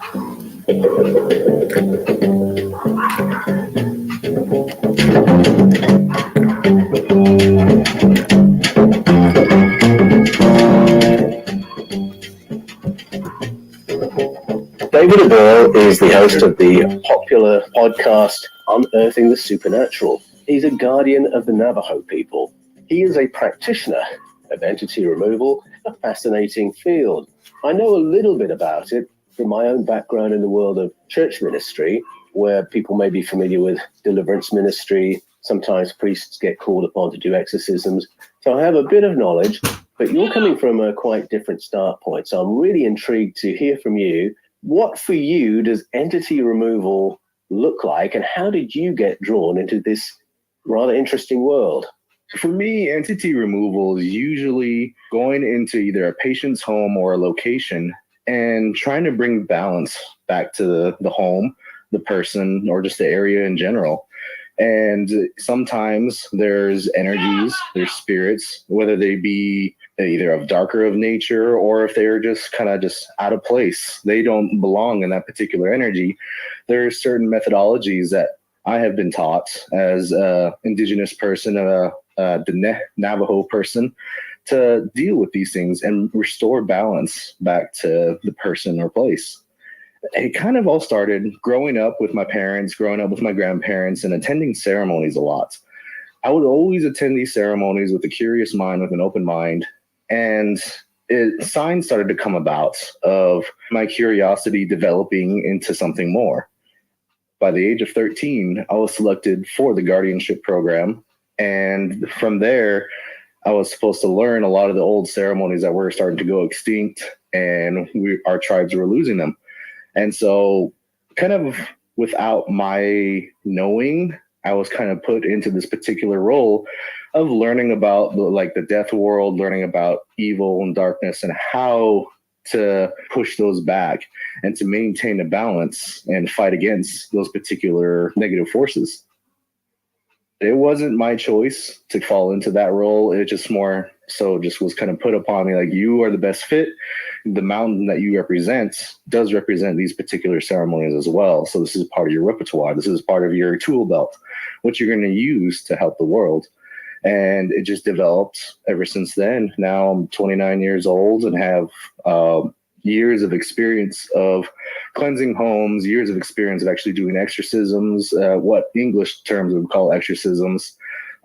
David Aboyle is the host of the popular podcast Unearthing the Supernatural. He's a guardian of the Navajo people. He is a practitioner of entity removal, a fascinating field. I know a little bit about it from my own background in the world of church ministry, where people may be familiar with deliverance ministry. Sometimes priests get called upon to do exorcisms. So I have a bit of knowledge, but you're coming from a quite different start point. So I'm really intrigued to hear from you. What for you does entity removal look like, and how did you get drawn into this rather interesting world? For me, entity removal is usually going into either a patient's home or a location and trying to bring balance back to the home, the person, or just the area in general. And sometimes there's energies, there's spirits, whether they be either of darker of nature or if they're just kind of just out of place. They don't belong in that particular energy. There's certain methodologies that I have been taught as an indigenous person, the Navajo person, to deal with these things and restore balance back to the person or place. It kind of all started growing up with my parents, growing up with my grandparents, and attending ceremonies a lot. I would always attend these ceremonies with a curious mind, with an open mind. And signs started to come about of my curiosity developing into something more. By the age of 13, I was selected for the guardianship program. And from there, I was supposed to learn a lot of the old ceremonies that were starting to go extinct, and our tribes were losing them. And so kind of without my knowing, I was kind of put into this particular role of learning about the death world, learning about evil and darkness and how to push those back and to maintain a balance and fight against those particular negative forces. It wasn't my choice to fall into that role. It just more so just was kind of put upon me, like, you are the best fit. The mountain that you represent does represent these particular ceremonies as well. So this is part of your repertoire. This is part of your tool belt, what you're going to use to help the world. And it just developed ever since then. Now I'm 29 years old and have years of experience of cleansing homes, years of experience of actually doing exorcisms, what English terms would call exorcisms,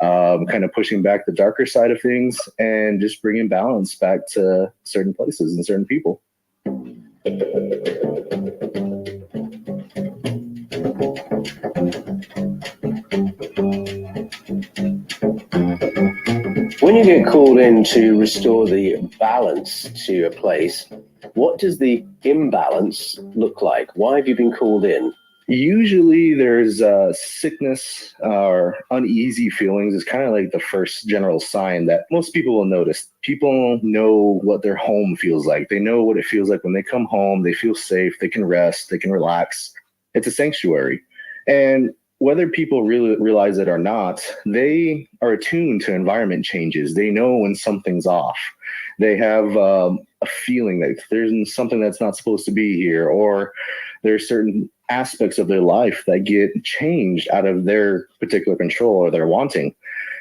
kind of pushing back the darker side of things and just bringing balance back to certain places and certain people. When you get called in to restore the balance to a place, what does the imbalance look like? Why have you been called in? Usually there's sickness or uneasy feelings is kind of like the first general sign that most people will notice. People know what their home feels like. They know what it feels like when they come home. They feel safe. They can rest. They can relax. It's a sanctuary. And whether people really realize it or not, they are attuned to environment changes. They know when something's off. They have a feeling that there's something that's not supposed to be here, or there's certain aspects of their life that get changed out of their particular control or their wanting.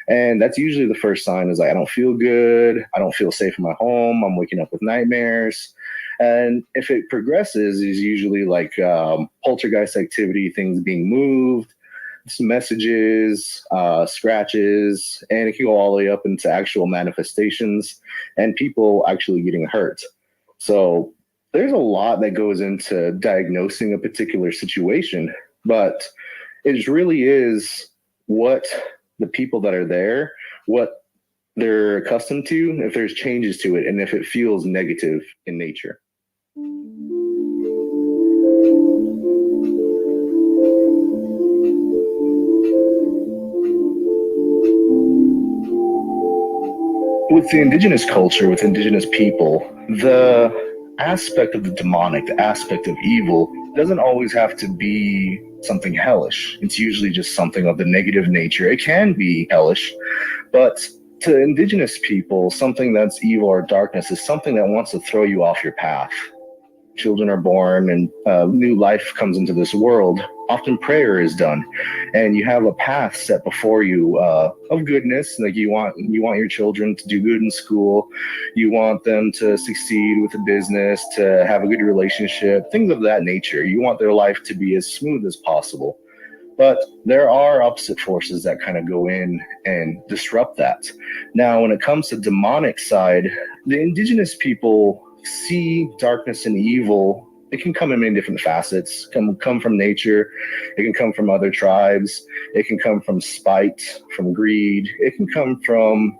And that's usually the first sign is like, I don't feel good. I don't feel safe in my home. I'm waking up with nightmares. And if it progresses, is usually like poltergeist activity, things being moved, some messages, scratches, and it can go all the way up into actual manifestations and people actually getting hurt. So there's a lot that goes into diagnosing a particular situation, but it really is what the people that are there, what they're accustomed to, if there's changes to it, and if it feels negative in nature. With the indigenous culture, with indigenous people, the aspect of the demonic, the aspect of evil, doesn't always have to be something hellish. It's usually just something of the negative nature. It can be hellish, but to indigenous people, something that's evil or darkness is something that wants to throw you off your path, children are born and new life comes into this world, often prayer is done, and you have a path set before you of goodness. Like you want your children to do good in school, you want them to succeed with a business, to have a good relationship, things of that nature. You want their life to be as smooth as possible. But there are opposite forces that kind of go in and disrupt that. Now, when it comes to demonic side, the indigenous people see darkness and evil. It can come in many different facets. It can come from nature. It can come from other tribes. It can come from spite, from greed. It can come from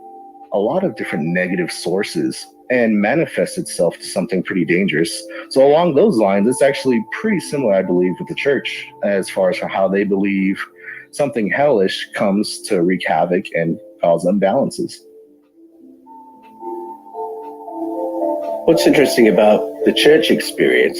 a lot of different negative sources and manifest itself to something pretty dangerous. So along those lines, it's actually pretty similar, I believe, with the church as far as how they believe something hellish comes to wreak havoc and cause imbalances. What's interesting about the church experience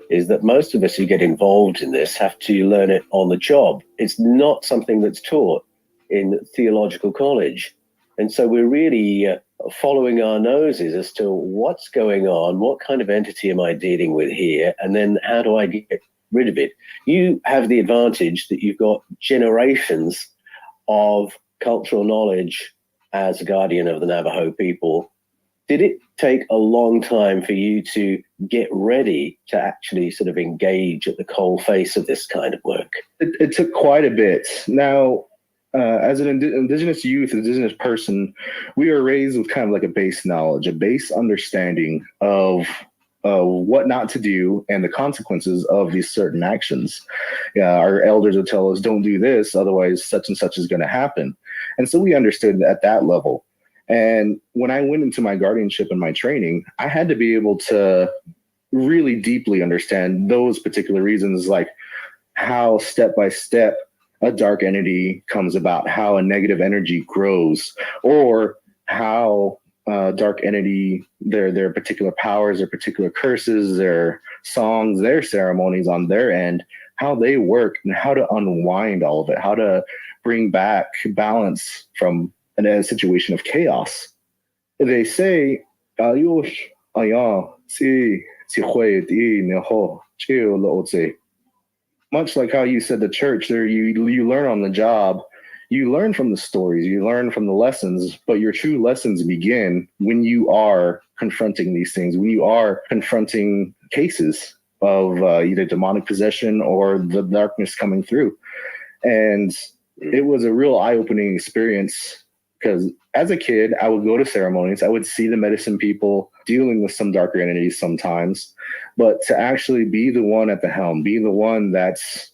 is that most of us who get involved in this have to learn it on the job. It's not something that's taught in theological college. And so we're really following our noses as to what's going on, what kind of entity am I dealing with here, and then how do I get rid of it? You have the advantage that you've got generations of cultural knowledge as a guardian of the Navajo people. Did it take a long time for you to get ready to actually sort of engage at the coal face of this kind of work? It took quite a bit. Now, as an indigenous youth, indigenous person, we are raised with kind of like a base knowledge, a base understanding of what not to do and the consequences of these certain actions. Our elders would tell us, don't do this, otherwise such and such is going to happen. And so we understood at that level. And when I went into my guardianship and my training, I had to be able to really deeply understand those particular reasons, like how step by step a dark entity comes about, how a negative energy grows, or how dark entity, their particular powers, their particular curses, their songs, their ceremonies on their end, how they work and how to unwind all of it, how to bring back balance from a situation of chaos. They say, much like how you said the church, there you learn on the job, you learn from the stories, you learn from the lessons, but your true lessons begin when you are confronting these things, when you are confronting cases of either demonic possession or the darkness coming through. And it was a real eye-opening experience, because as a kid, I would go to ceremonies, I would see the medicine people dealing with some darker entities sometimes, but to actually be the one at the helm, be the one that's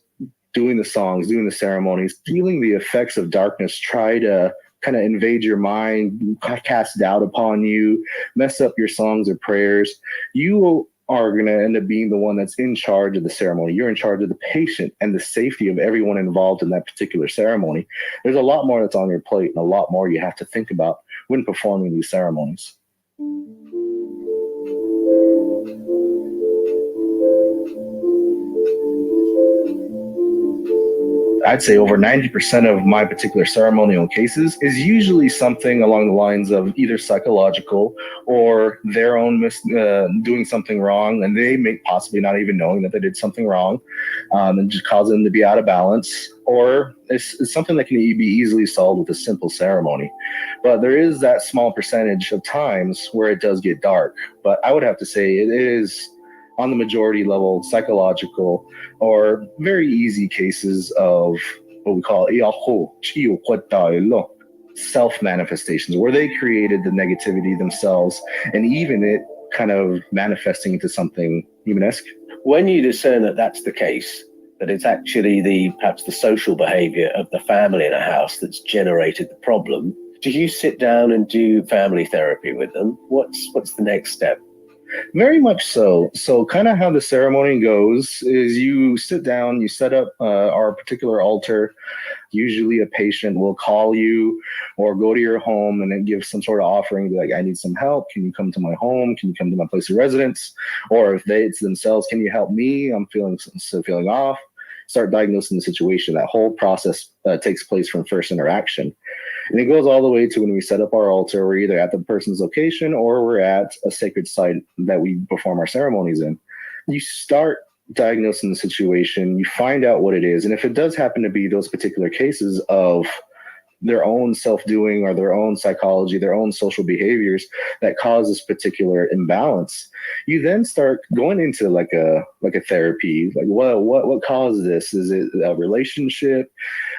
doing the songs, doing the ceremonies, feeling the effects of darkness, try to kind of invade your mind, cast doubt upon you, mess up your songs or prayers, you are going to end up being the one that's in charge of the ceremony. You're in charge of the patient and the safety of everyone involved in that particular ceremony. There's a lot more that's on your plate and a lot more you have to think about when performing these ceremonies. I'd say over 90% of my particular ceremonial cases is usually something along the lines of either psychological or their own doing something wrong, and they may possibly not even knowing that they did something wrong, and just cause them to be out of balance, or it's something that can be easily solved with a simple ceremony. But there is that small percentage of times where it does get dark. But I would have to say it is, on the majority level, psychological or very easy cases of what we call self-manifestations, where they created the negativity themselves and even it kind of manifesting into something humanesque. When you discern that that's the case, that it's actually perhaps the social behavior of the family in a house that's generated the problem, do you sit down and do family therapy with them? What's the next step? Very much so. So kind of how the ceremony goes is you sit down, you set up our particular altar. Usually a patient will call you or go to your home and then give some sort of offering, be like, I need some help. Can you come to my home? Can you come to my place of residence? Or if it's themselves, can you help me? I'm feeling off. Start diagnosing the situation. That whole process takes place from first interaction. And it goes all the way to when we set up our altar. We're either at the person's location or we're at a sacred site that we perform our ceremonies in. you start diagnosing the situation, you find out what it is. And if it does happen to be those particular cases of their own self-doing or their own psychology, their own social behaviors that cause this particular imbalance, you then start going into like a therapy. Like, what caused this? Is it a relationship?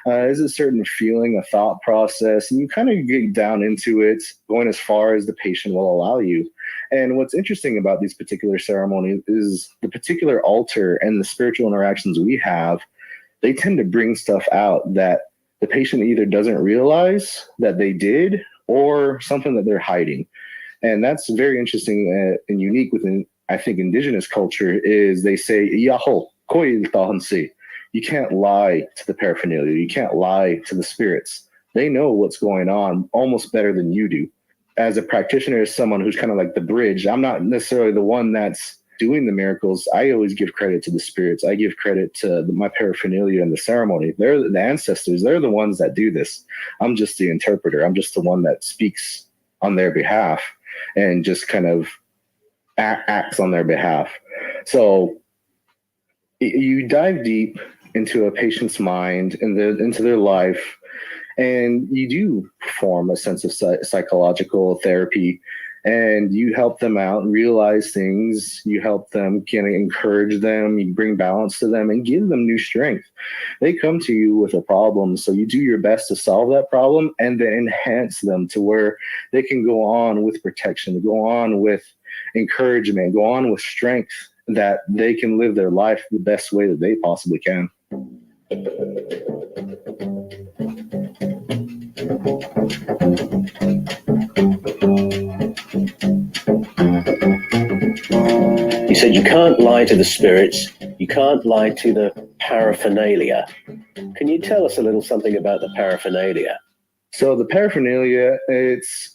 Is it a certain feeling, a thought process? And you kind of get down into it, going as far as the patient will allow you. And what's interesting about these particular ceremonies is the particular altar and the spiritual interactions we have, they tend to bring stuff out that the patient either doesn't realize that they did or something that they're hiding. And that's very interesting and unique within, I think, indigenous culture is they say, Yaho, koi tahansi. You can't lie to the paraphernalia. You can't lie to the spirits. They know what's going on almost better than you do. As a practitioner, as someone who's kind of like the bridge, I'm not necessarily the one that's doing the miracles. I always give credit to the spirits. I give credit to my paraphernalia and the ceremony. They're the ancestors. They're the ones that do this. I'm just the interpreter. I'm just the one that speaks on their behalf and just kind of acts on their behalf. So you dive deep into a patient's mind and into their life, and you do perform a sense of psychological therapy, and you help them out and realize things. You help them, kind of encourage them, you bring balance to them and give them new strength. They come to you with a problem, so you do your best to solve that problem and then enhance them to where they can go on with protection, go on with encouragement, go on with strength, that they can live their life the best way that they possibly can. You said you can't lie to the spirits, you can't lie to the paraphernalia. Can you tell us a little something about the paraphernalia? So the paraphernalia, it's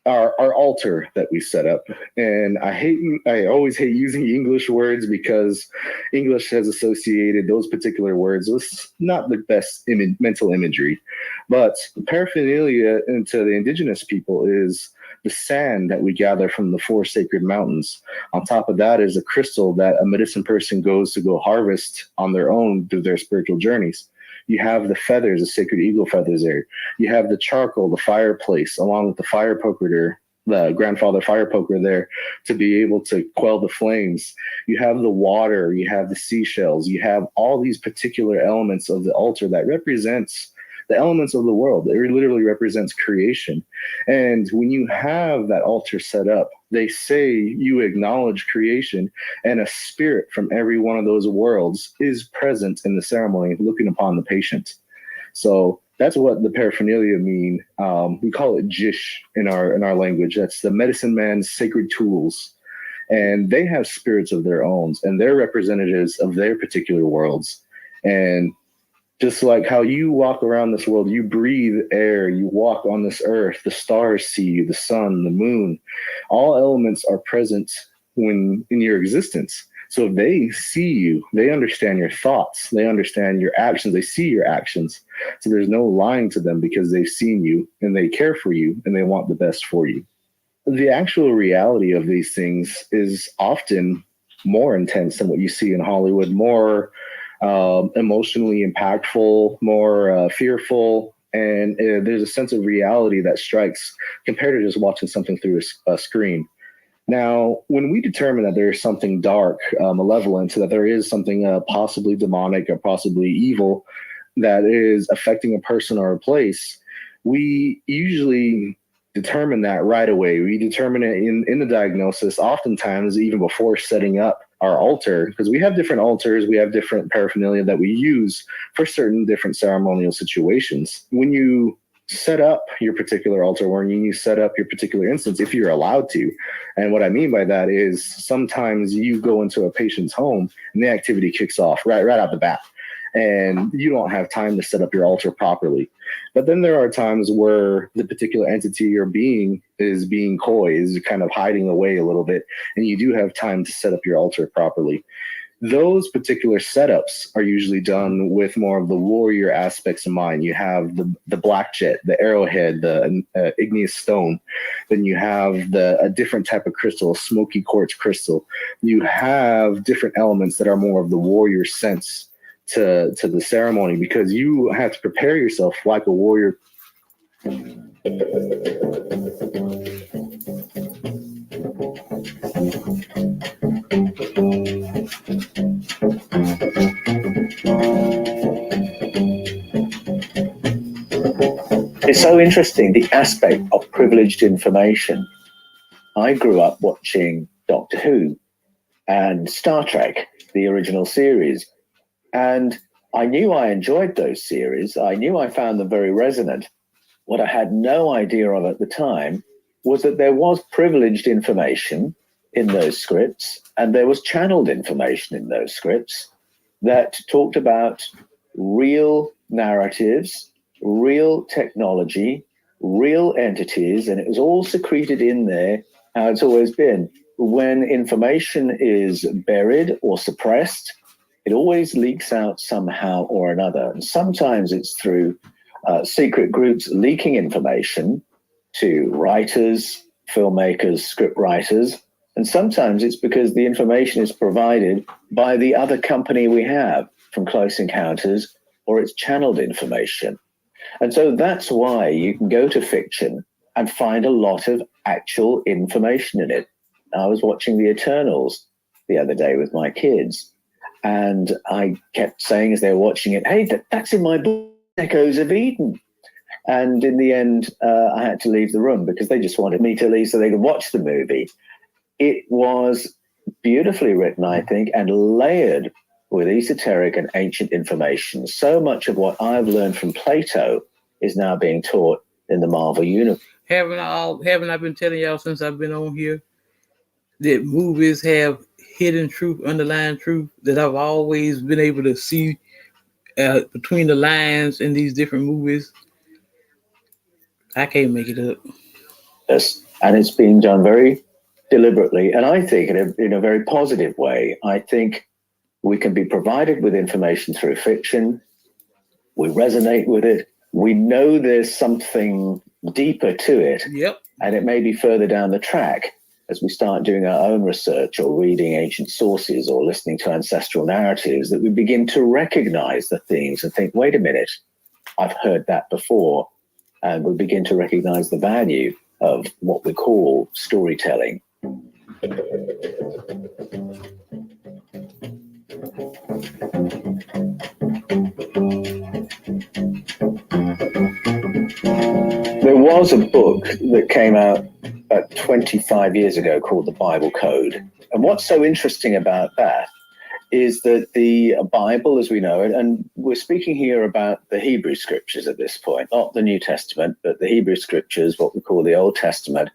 our altar that we set up. And I always hate using English words because English has associated those particular words with not the best mental imagery. But the paraphernalia to the indigenous people is the sand that we gather from the 4 sacred mountains. On top of that is a crystal that a medicine person goes to go harvest on their own through their spiritual journeys. You have the feathers, the sacred eagle feathers there. You have the charcoal, the fireplace, along with the fire poker there, the grandfather fire poker there to be able to quell the flames. You have the water, you have the seashells, you have all these particular elements of the altar that represents the elements of the world. It literally represents creation. And when you have that altar set up, they say you acknowledge creation, and a spirit from every one of those worlds is present in the ceremony looking upon the patient. So that's what the paraphernalia mean. We call it jish in our language. That's the medicine man's sacred tools. And they have spirits of their own, and they're representatives of their particular worlds. And just like how you walk around this world, you breathe air, you walk on this earth, the stars see you, the sun, the moon, all elements are present in your existence. So they see you, they understand your thoughts, they understand your actions, they see your actions. So there's no lying to them because they've seen you and they care for you and they want the best for you. The actual reality of these things is often more intense than what you see in Hollywood, more emotionally impactful, more fearful, and there's a sense of reality that strikes compared to just watching something through a screen. Now, when we determine that there is something dark, malevolent, that there is something possibly demonic or possibly evil that is affecting a person or a place, we usually determine that right away. We determine it in the diagnosis, oftentimes even before setting up our altar, because we have different altars, we have different paraphernalia that we use for certain different ceremonial situations. When you set up your particular altar, or when you set up your particular instance, if you're allowed to, and what I mean by that is sometimes you go into a patient's home and the activity kicks off right out the bat, and you don't have time to set up your altar properly. But then there are times where the particular entity or being is being coy, is kind of hiding away a little bit, and you do have time to set up your altar properly. those particular setups are usually done with more of the warrior aspects in mind. You have the black jet, the arrowhead, the igneous stone. Then you have a different type of crystal, smoky quartz crystal. You have different elements that are more of the warrior sense to the ceremony, because you have to prepare yourself like a warrior. It's so interesting, the aspect of privileged information. I grew up watching Doctor Who and Star Trek, the original series. And I knew I enjoyed those series. I knew I found them very resonant. What I had no idea of at the time was that there was privileged information in those scripts, and there was channeled information in those scripts that talked about real narratives, real technology, real entities, and it was all secreted in there, how it's always been. When information is buried or suppressed, it always leaks out somehow or another. And sometimes it's through secret groups leaking information to writers, filmmakers, script writers. And sometimes it's because the information is provided by the other company we have from Close Encounters, or it's channeled information. And so that's why you can go to fiction and find a lot of actual information in it. I was watching The Eternals the other day with my kids, and I kept saying as they were watching it, hey, that's in my book, Echoes of Eden. And in the end, I had to leave the room because they just wanted me to leave so they could watch the movie. It was beautifully written, I think, and layered with esoteric and ancient information. So much of what I've learned from Plato is now being taught in the Marvel universe. Haven't I been telling y'all since I've been on here that movies have hidden truth, underlying truth that I've always been able to see between the lines in these different movies? I can't make it up. Yes, and it's being done very deliberately, and I think in a very positive way. I think we can be provided with information through fiction. We resonate with it. We know there's something deeper to it. Yep. And it may be further down the track as we start doing our own research or reading ancient sources or listening to ancestral narratives that we begin to recognize the themes and think, wait a minute, I've heard that before. And we begin to recognize the value of what we call storytelling. There was a book that came out 25 years ago called The Bible Code. And what's so interesting about that is that the Bible, as we know it, and we're speaking here about the Hebrew scriptures at this point, not the New Testament, but the Hebrew scriptures, what we call the Old Testament.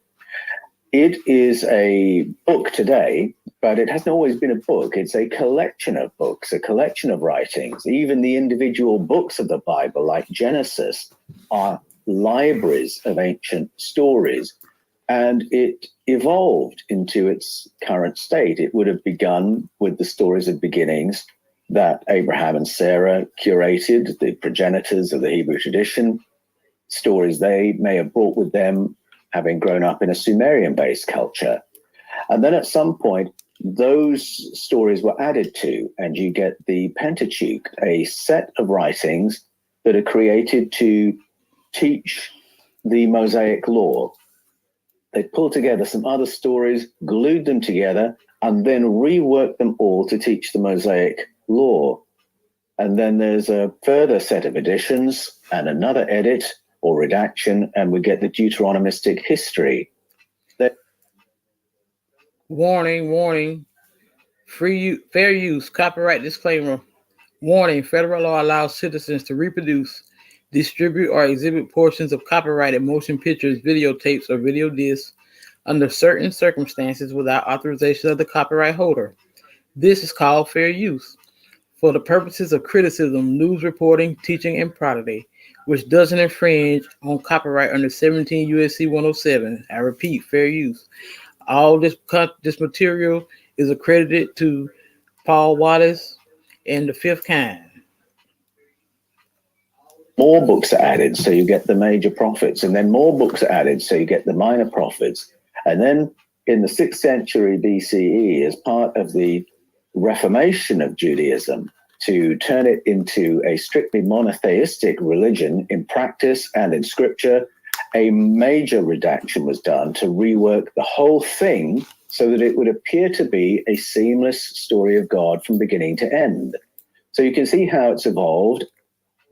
It is a book today, but it hasn't always been a book. It's a collection of books, a collection of writings. Even the individual books of the Bible, like Genesis, are libraries of ancient stories. And it evolved into its current state. It would have begun with the stories of beginnings that Abraham and Sarah curated, the progenitors of the Hebrew tradition, stories they may have brought with them having grown up in a Sumerian-based culture. And then at some point, those stories were added to, and you get the Pentateuch, a set of writings that are created to teach the Mosaic law. They pulled together some other stories, glued them together, and then reworked them all to teach the Mosaic law. And then there's a further set of editions and another edit or redaction, and we get the Deuteronomistic history. Warning. Fair use, copyright disclaimer. Warning, federal law allows citizens to reproduce, distribute, or exhibit portions of copyrighted motion pictures, videotapes, or video discs under certain circumstances without authorization of the copyright holder. This is called fair use for the purposes of criticism, news reporting, teaching, and prosody, which doesn't infringe on copyright under 17 U.S.C. 107. I repeat, fair use. All this material is accredited to Paul Wallis, and The Fifth Kind. More books are added, so you get the major prophets, and then more books are added, so you get the minor prophets. And then in the 6th century BCE, as part of the Reformation of Judaism, to turn it into a strictly monotheistic religion in practice and in scripture, a major redaction was done to rework the whole thing so that it would appear to be a seamless story of God from beginning to end. So you can see how it's evolved.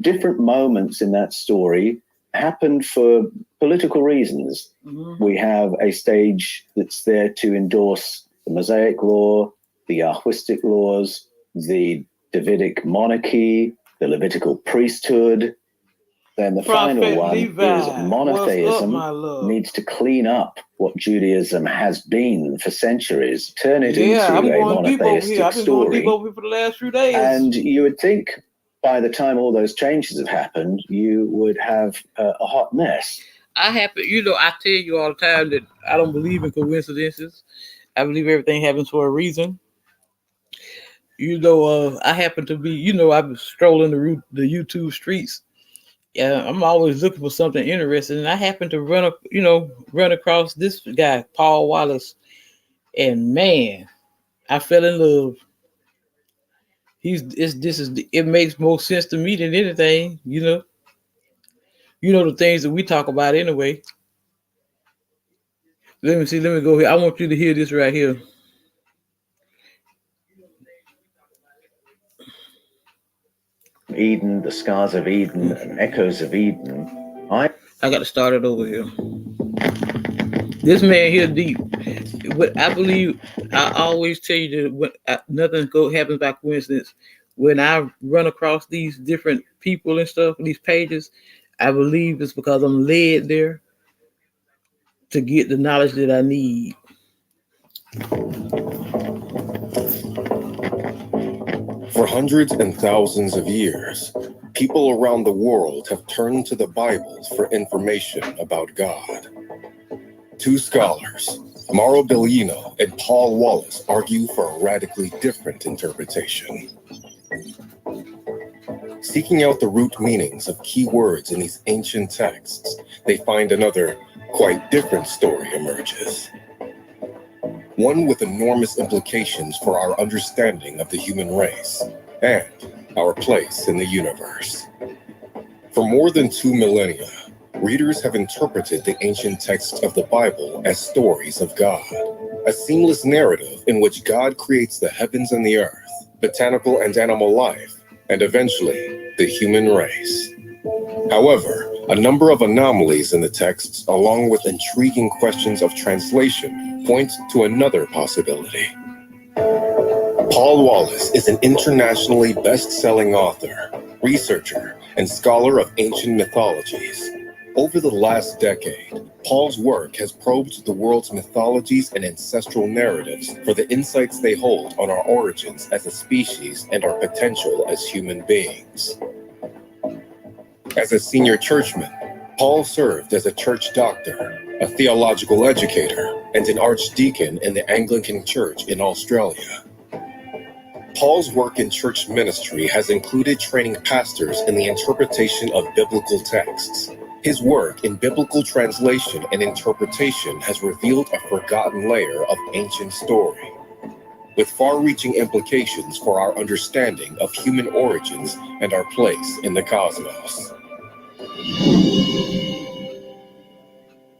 Different moments in that story happened for political reasons. Mm-hmm. We have a stage that's there to endorse the Mosaic law, the Yahwistic laws, the Davidic monarchy, the Levitical priesthood. Then the Prophet final one Levi, is monotheism needs to clean up what Judaism has been for centuries, turn it into a monotheistic story. Deep over here for the last few days. And you would think by the time all those changes have happened, you would have a hot mess. I tell you all the time that I don't believe in coincidences. I believe everything happens for a reason. I happen to be, I was strolling the YouTube streets. Yeah, I'm always looking for something interesting, and I happened to run across this guy, Paul Wallis, and man, I fell in love. It makes more sense to me than anything, the things that we talk about anyway. Let me go here. I want you to hear this right here. Eden, the scars of Eden, and echoes of Eden. I got to start it over here. This man here deep. But I believe, I always tell you that nothing happens by coincidence. When I run across these different people and stuff, these pages, I believe it's because I'm led there to get the knowledge that I need. For hundreds and thousands of years, people around the world have turned to the Bible for information about God. Two scholars, Mauro Bellino and Paul Wallis, argue for a radically different interpretation. Seeking out the root meanings of key words in these ancient texts, they find another, quite different story emerges. One with enormous implications for our understanding of the human race and our place in the universe. For more than 2 millennia, readers have interpreted the ancient texts of the Bible as stories of God, a seamless narrative in which God creates the heavens and the earth, botanical and animal life, and eventually the human race. However, a number of anomalies in the texts, along with intriguing questions of translation, point to another possibility. Paul Wallis is an internationally best-selling author, researcher, and scholar of ancient mythologies. Over the last decade, Paul's work has probed the world's mythologies and ancestral narratives for the insights they hold on our origins as a species and our potential as human beings. As a senior churchman, Paul served as a church doctor, a theological educator, and an archdeacon in the Anglican Church in Australia. Paul's work in church ministry has included training pastors in the interpretation of biblical texts. His work in biblical translation and interpretation has revealed a forgotten layer of ancient story, with far-reaching implications for our understanding of human origins and our place in the cosmos.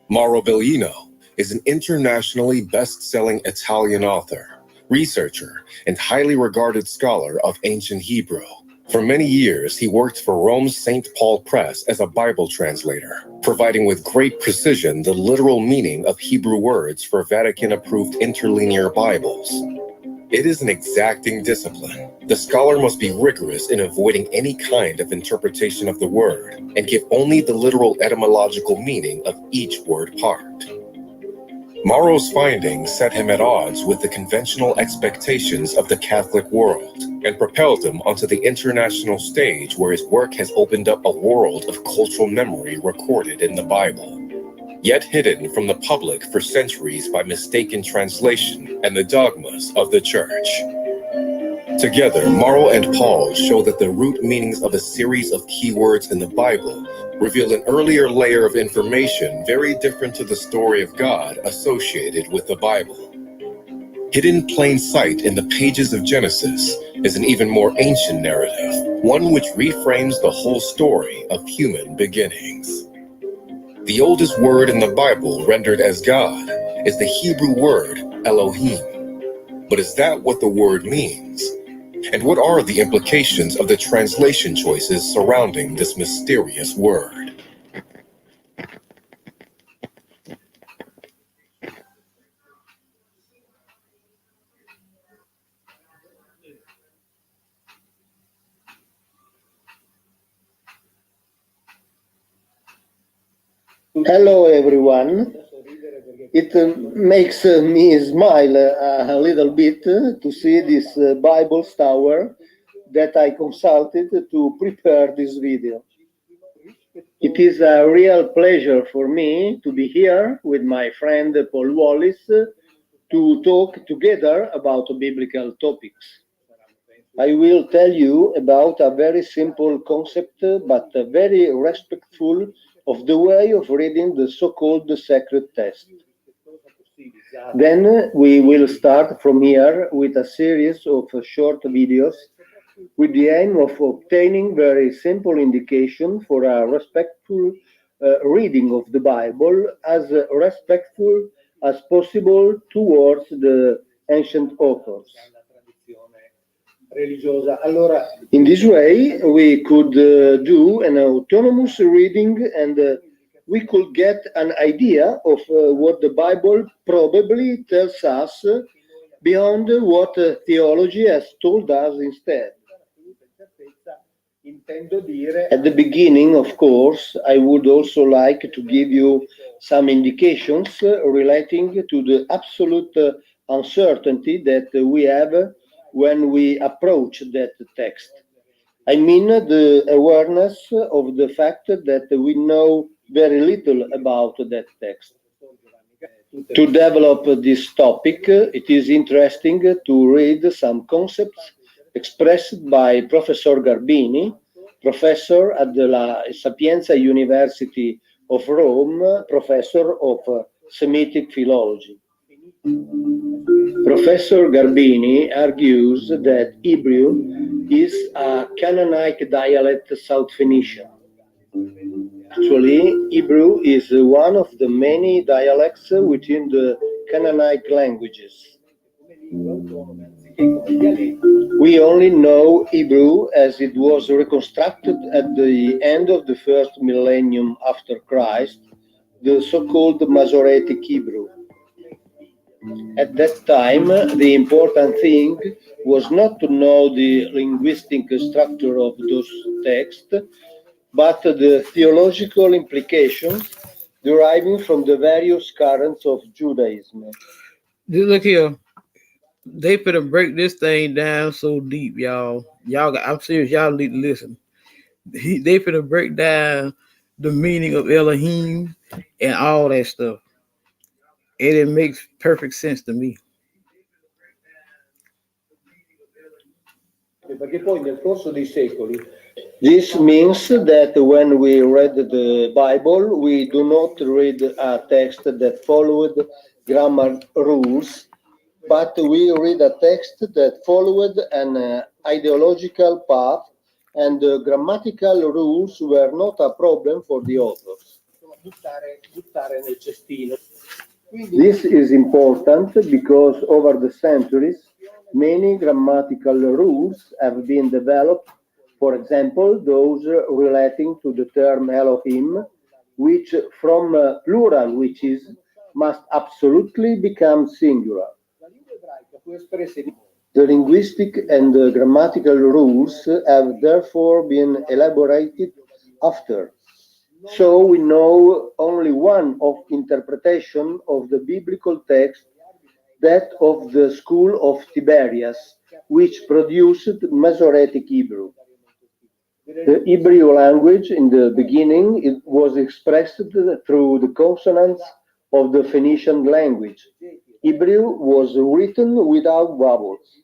Mauro Bellino is an internationally best-selling Italian author, researcher, and highly regarded scholar of ancient Hebrew. For many years, he worked for Rome's St. Paul Press as a Bible translator, providing with great precision the literal meaning of Hebrew words for Vatican-approved interlinear Bibles. It is an exacting discipline. The scholar must be rigorous in avoiding any kind of interpretation of the word and give only the literal etymological meaning of each word part. Mauro's findings set him at odds with the conventional expectations of the Catholic world and propelled him onto the international stage, where his work has opened up a world of cultural memory recorded in the Bible, yet hidden from the public for centuries by mistaken translation and the dogmas of the church. Together, Morrow and Paul show that the root meanings of a series of keywords in the Bible reveal an earlier layer of information very different to the story of God associated with the Bible. Hidden in plain sight in the pages of Genesis is an even more ancient narrative, one which reframes the whole story of human beginnings. The oldest word in the Bible rendered as God is the Hebrew word Elohim. But is that what the word means? And what are the implications of the translation choices surrounding this mysterious word? Hello, everyone. It makes me smile a little bit to see this Bible tower that I consulted to prepare this video. It is a real pleasure for me to be here with my friend Paul Wallis to talk together about biblical topics. I will tell you about a very simple concept, but very respectful of the way of reading the so-called sacred text. Then we will start from here with a series of short videos with the aim of obtaining very simple indication for a respectful reading of the Bible, as respectful as possible towards the ancient authors. In this way, we could do an autonomous reading and we could get an idea of what the Bible probably tells us beyond what theology has told us instead. At the beginning, of course, I would also like to give you some indications relating to the absolute uncertainty that we have when we approach that text. I mean the awareness of the fact that we know very little about that text. To develop this topic, it is interesting to read some concepts expressed by Professor Garbini, professor at the La Sapienza University of Rome, professor of Semitic philology. Professor Garbini argues that Hebrew is a Canaanite dialect South Phoenician. Actually, Hebrew is one of the many dialects within the Canaanite languages. We only know Hebrew as it was reconstructed at the end of the first millennium after Christ, the so-called Masoretic Hebrew. At that time, the important thing was not to know the linguistic structure of those texts, but the theological implications deriving from the various currents of Judaism. Look here. They finna break this thing down so deep, y'all. I'm serious. Y'all need to listen. They finna break down the meaning of Elohim and all that stuff. And it makes perfect sense to me. This means that when we read the Bible, we do not read a text that followed grammar rules, but we read a text that followed an ideological path, and the grammatical rules were not a problem for the authors. This is important because over the centuries, many grammatical rules have been developed. For example, those relating to the term Elohim, which from plural witches must absolutely become singular. The linguistic and grammatical rules have therefore been elaborated after. So we know only one of interpretation of the biblical text, that of the school of Tiberias, which produced Masoretic Hebrew. The Hebrew language in the beginning it was expressed through the consonants of the Phoenician language. Hebrew was written without vowels.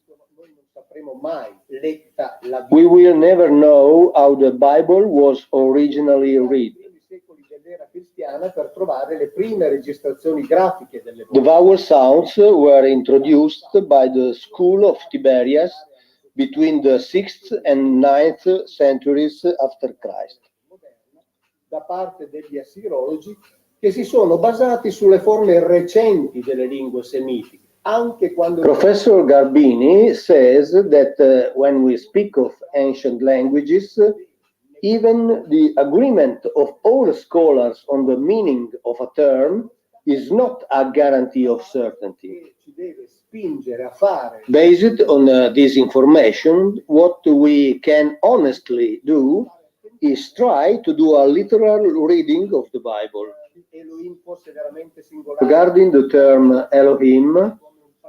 We will never know how the Bible was originally read. The vowel sounds were introduced by the school of Tiberias between the 6th and 9th centuries after Christ. Da parte degli assirologi che si sono basati sulle forme recenti delle lingue semitiche. Anche quando Professor Garbini says that when we speak of ancient languages, even the agreement of all scholars on the meaning of a term is not a guarantee of certainty. ci deve spingere a fare Based on this information, what we can honestly do is try to do a literal reading of the Bible. Elohim fosse veramente singolare. Regarding the term Elohim,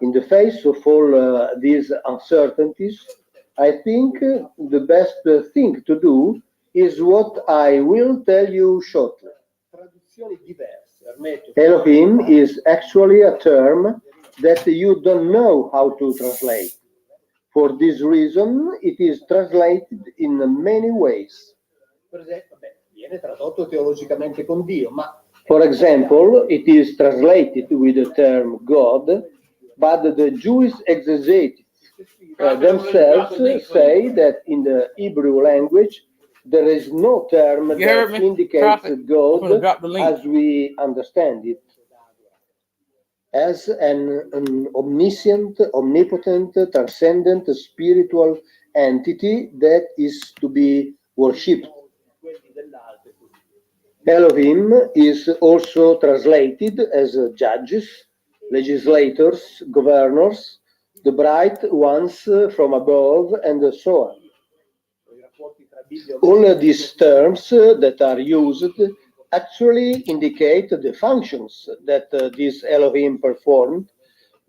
in the face of all these uncertainties, I think the best thing to do is what I will tell you shortly. Traduzioni diverse, ammetto. Elohim is actually a term that you don't know how to translate. For this reason, it is translated in many ways. Per esempio, viene tradotto teologicamente con Dio, ma For example, it is translated with the term God, but the Jewish exegetes themselves say that in the Hebrew language there is no term You heard that me, indicates Prophet? I'm God gonna drop the link. as we understand it, as an omniscient, omnipotent, transcendent spiritual entity that is to be worshipped. Elohim is also translated as judges, legislators, governors, the bright ones from above, and so on. All these terms that are used actually indicate the functions that this Elohim performed,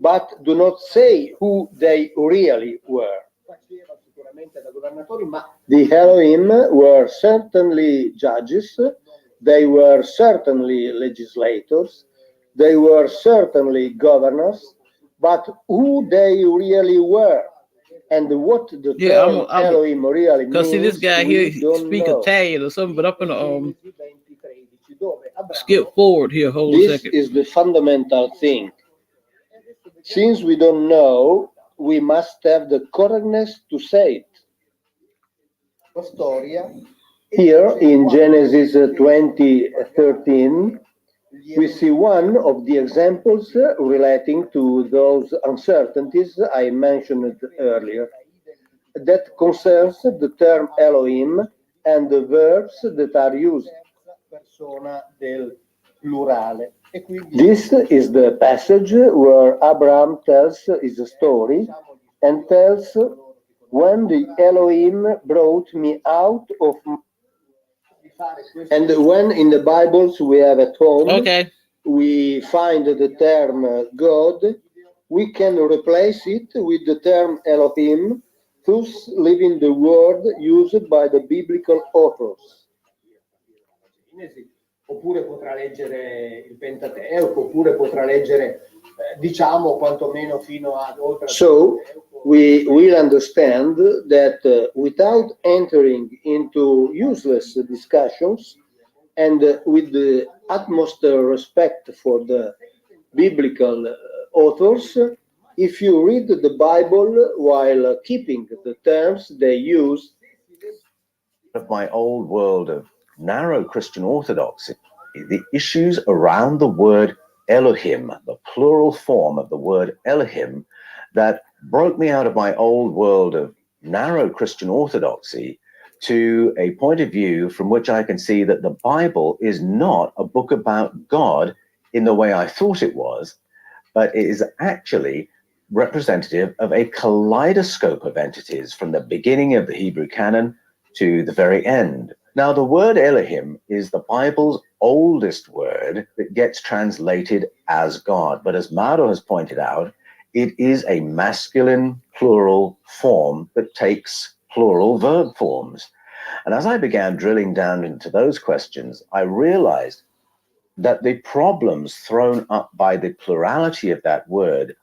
but do not say who they really were. faceva sicuramente da governatori, ma The Elohim were certainly judges, they were certainly legislators, they were certainly governors, but who they really were and what the Yeah, term Elohim really Cause see, this means, guy here we he don't speak know. Italian or something, but up in the 2013, dove Abramo skip forward here, hold a This second. is the fundamental thing. Since we don't know, we must have the correctness to say it. la storia Here in Genesis 20:13, we see one of the examples relating to those uncertainties I mentioned earlier, that concerns the term Elohim and the verbs that are used. persona del plurale. E quindi This is the passage where Abraham tells his story and tells, when the Elohim brought me out of. And when in the Bibles we have at home, Okay. we find the term God, we can replace it with the term Elohim, thus leaving the word used by the biblical authors. oppure potrà leggere il Pentateuco, oppure potrà leggere, diciamo, quantomeno fino ad oltre. So we will understand that without entering into useless discussions and with the utmost respect for the biblical authors, if you read the Bible while keeping the terms they use, of my old world of narrow Christian orthodoxy, the issues around the word Elohim, the plural form of the word Elohim, that broke me out of my old world of narrow Christian orthodoxy to a point of view from which I can see that the Bible is not a book about God in the way I thought it was, but it is actually representative of a kaleidoscope of entities from the beginning of the Hebrew canon to the very end. Now, the word Elohim is the Bible's oldest word that gets translated as God. But as Mauro has pointed out, it is a masculine plural form that takes plural verb forms. And as I began drilling down into those questions, I realized that the problems thrown up by the plurality of that word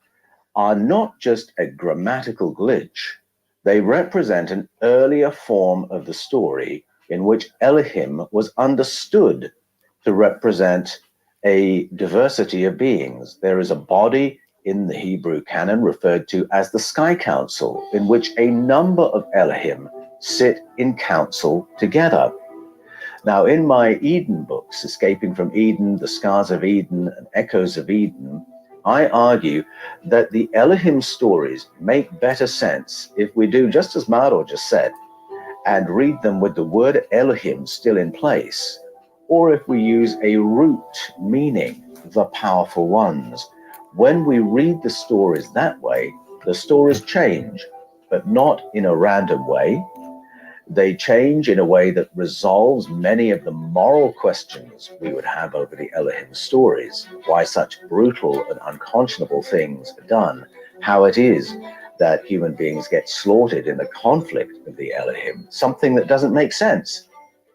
are not just a grammatical glitch, They represent an earlier form of the story in which Elohim was understood to represent a diversity of beings. There is a body in the Hebrew canon referred to as the Sky Council, in which a number of Elohim sit in council together. Now, in my Eden books, Escaping from Eden, The Scars of Eden, and Echoes of Eden, I argue that the Elohim stories make better sense if we do just as Maro just said, and read them with the word Elohim still in place, or if we use a root meaning, the powerful ones. When we read the stories that way, the stories change, but not in a random way. They change in a way that resolves many of the moral questions we would have over the Elohim stories, why such brutal and unconscionable things are done, how it is that human beings get slaughtered in the conflict of the Elohim, something that doesn't make sense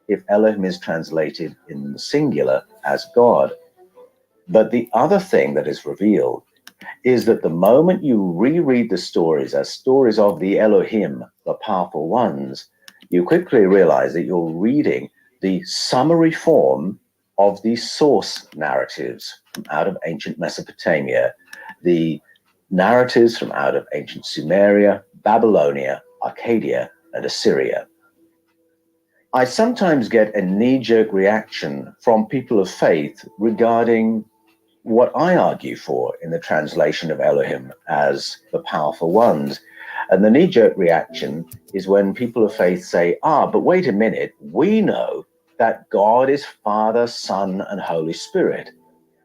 if Elohim is translated in the singular as God. But the other thing that is revealed is that the moment you reread the stories as stories of the Elohim, the powerful ones, you quickly realize that you're reading the summary form of the source narratives from out of ancient Mesopotamia, the narratives from out of ancient Sumeria, Babylonia, Arcadia, and Assyria. I sometimes get a knee-jerk reaction from people of faith regarding what I argue for in the translation of Elohim as the powerful ones. And the knee-jerk reaction is when people of faith say, but wait a minute, we know that God is Father, Son, and Holy Spirit.